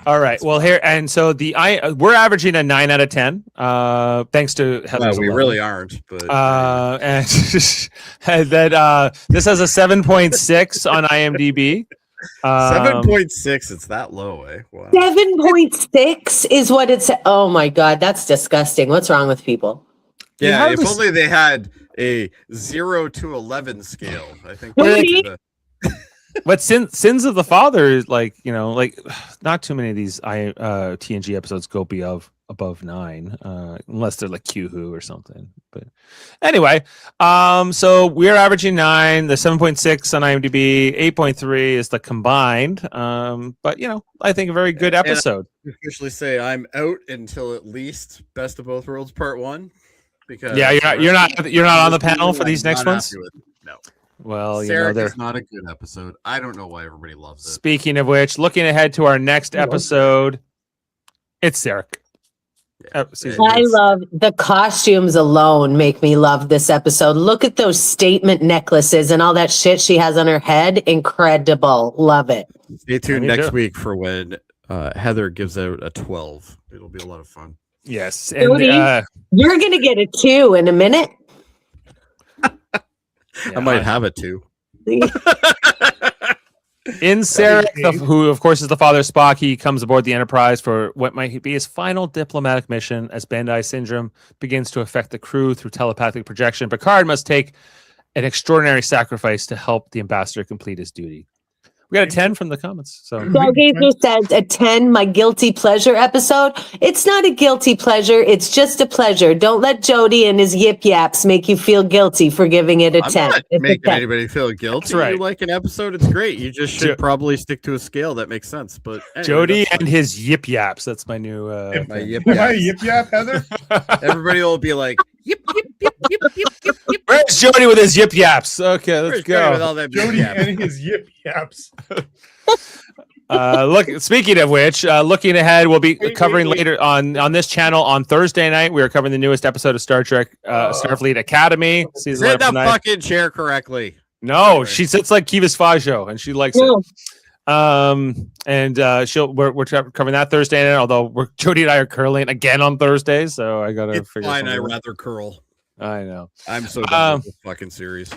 All right. Well, here and so we're averaging a 9 out of 10. Thanks to Heather's we 11. really aren't. But And that this has a 7.6 on IMDb. 7.6. It's that low, eh? Wow. 7.6 is what it's. Oh my God, that's disgusting. What's wrong with people? Yeah, if this- only they had a 0 to 11 scale. I think. Really? But Sins of the Father, not too many of these TNG episodes go above 9, unless they're like Q Who or something. But anyway, so we're averaging 9. The 7.6 on IMDb, 8.3 is the combined. But I think a very good episode. I officially say I'm out until at least Best of Both Worlds Part 1. Because Yeah, you're not on the panel for these I'm next not ones. happy with it. No. Well, Sarah they're. is not a good episode. I don't know why everybody loves it. Speaking of which, looking ahead to our next episode, it's Sarek. I love the costumes alone make me love this episode. Look at those statement necklaces and all that shit she has on her head. Incredible. Love it. Stay tuned Me next too. week for when Heather gives out a 12. It'll be a lot of fun. Yes, Jody, you're going to get a 2 in a minute. I might have it too. In Sarek, who of course is the father of Spock, he comes aboard the Enterprise for what might be his final diplomatic mission as Bandai syndrome begins to affect the crew through telepathic projection. Picard must take an extraordinary sacrifice to help the ambassador complete his duty. We got a 10 from the comments. So Stargazer says a 10, my guilty pleasure episode. It's not a guilty pleasure. It's just a pleasure. Don't let Jody and his yip yaps make you feel guilty for giving it a 10. I'm not It's a making 10. anybody feel guilty. That's right. You like an episode, it's great. You just should probably stick to a scale that makes sense. But anyway, Jody that's and his yip yaps. That's my new. my yip Am I yaps. yip yap, Heather? Everybody will be like, yip, yip, yip, yip, yip, yip, yip. Where's Jody with his yip yaps? Okay, let's Where's Jody with go. all that yip Jody yap? and his yip yaps. Look. Speaking of which, looking ahead, we'll be covering later on this channel on Thursday night. We are covering the newest episode of Star Trek Starfleet Academy season Sit 11 the tonight. fucking chair correctly. No, she sits like Kivas Fajo, and she likes No. it. And we're covering that Thursday night, although Jody and I are curling again on Thursday, so I gotta It's figure fine. something I out. rather curl. I know. I'm so done with this fucking series.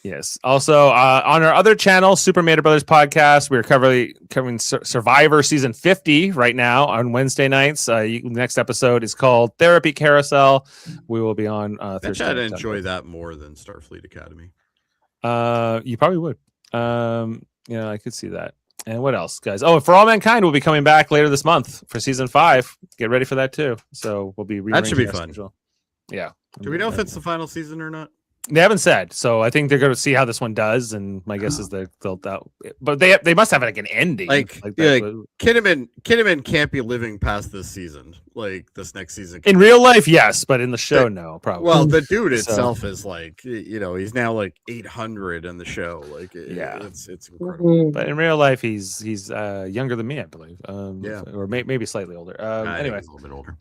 Yes. Also, on our other channel, Super Mario Brothers podcast, we're covering Survivor season 50 right now on Wednesday nights. Next episode is called Therapy Carousel. We will be on Thursday. I'd enjoy that more than Starfleet Academy. You probably would. I could see that. And what else, guys? Oh, For All Mankind will be coming back later this month for season 5. Get ready for that too. So we'll be that should be fun. Schedule. Yeah. Do we know if it's the final season or not? They haven't said, so I think they're going to see how this one does, and my guess is they'll but they must have like an ending. Kinnaman can't be living past this season, like this next season. In real life, yes, but in the show, no, probably. Well, the dude itself is like, he's now like 800 in the show. Like, it's incredible. But in real life, he's younger than me, I believe. Or maybe slightly older. Anyway, he's a little bit older.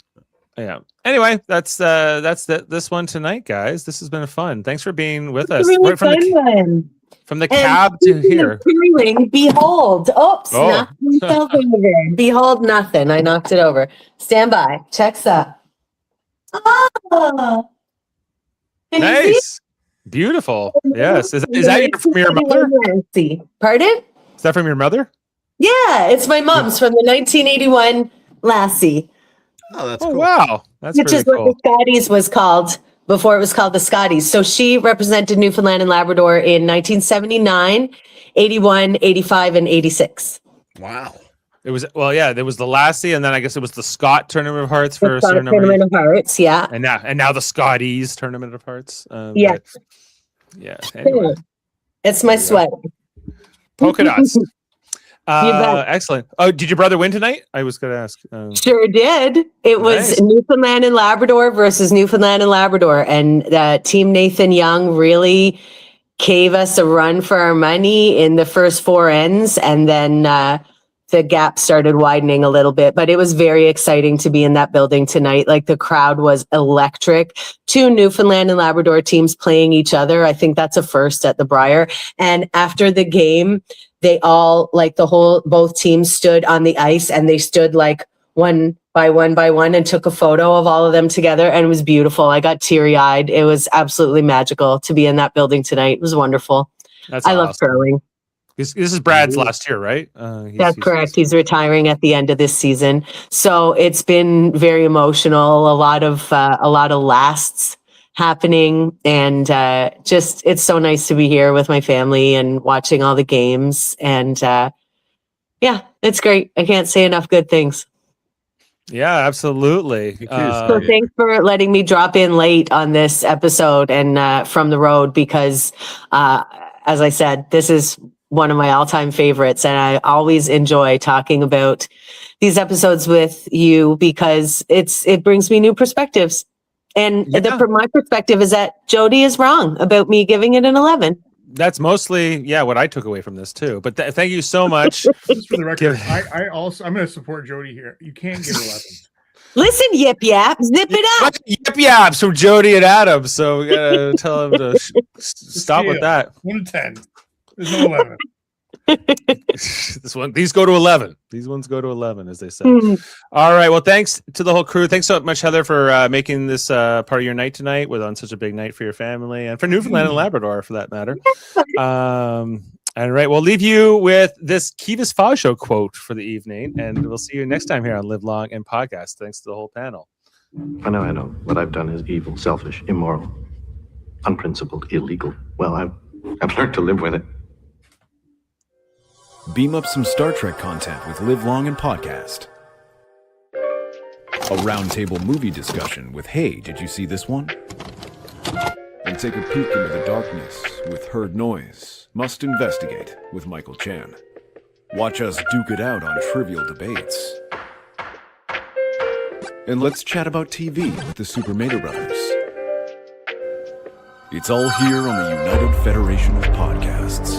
Yeah. Anyway, that's this one tonight, guys. This has been fun. Thanks for being with us. Really from the cab to here. Behold. Oops. Knocked myself over. Behold nothing. I knocked it over. Stand by. Checks up. Oh. Nice. Beautiful. Yes. Is that from your mother? Pardon? Is that from your mother? Yeah, it's my mom's from the 1981 Lassie. Oh, that's cool. Wow. That's Which is cool. what the Scotties was called before it was called the Scotties. So she represented Newfoundland and Labrador in 1979, 81, 85, and 86. Wow. It was there was the Lassie, and then I guess it was the Scott Tournament of Hearts for a certain number. Tournament of Hearts, yeah. And now the Scotties Tournament of Hearts. Yeah. Anyway. It's my sweat. Polka dots. Excellent. Oh, did your brother win tonight? I was going to ask. Sure did. It was Newfoundland and Labrador versus Newfoundland and Labrador, and Team Nathan Young really gave us a run for our money in the first 4 ends, and then the gap started widening a little bit. But it was very exciting to be in that building tonight. Like, the crowd was electric. 2 Newfoundland and Labrador teams playing each other. I think that's a first at the Briar. And after the game, they all, both teams stood on the ice, and they stood like one by one and took a photo of all of them together. And it was beautiful. I got teary-eyed. It was absolutely magical to be in that building tonight. It was wonderful. I love curling. This is Brad's last year, right? That's correct. He's retiring at the end of this season. So it's been very emotional. A lot of lasts happening, and it's so nice to be here with my family and watching all the games, and it's great. I can't say enough good things. Yeah, absolutely. So thanks for letting me drop in late on this episode and from the road, because as I said, this is one of my all-time favorites, and I always enjoy talking about these episodes with you because it brings me new perspectives. And my perspective is that Jody is wrong about me giving it an 11. That's mostly, what I took away from this too. But thank you so much. Just for the record, I'm going to support Jody here. You can't give 11. Listen, Yip Yap, zip it up. Yip Yaps from Jody and Adam. So we got to tell him to stop with that. 1 to 10. There's no 11. These go to 11. These ones go to 11, as they say. All right. Well, thanks to the whole crew. Thanks so much, Heather, for making this part of your night tonight on such a big night for your family and for Newfoundland and Labrador, for that matter. All right. We'll leave you with this Kivas Fajo quote for the evening, and we'll see you next time here on Live Long and Podcast. Thanks to the whole panel. I know. What I've done is evil, selfish, immoral, unprincipled, illegal. Well, I've learned to live with it. Beam up some Star Trek content with Live Long and Podcast. A roundtable movie discussion with Hey, did you see this one? And take a peek into the darkness with Heard Noise, Must Investigate with Michael Chan. Watch us duke it out on trivial debates. And let's chat about TV with the Super Mario Brothers. It's all here on the United Federation of Podcasts.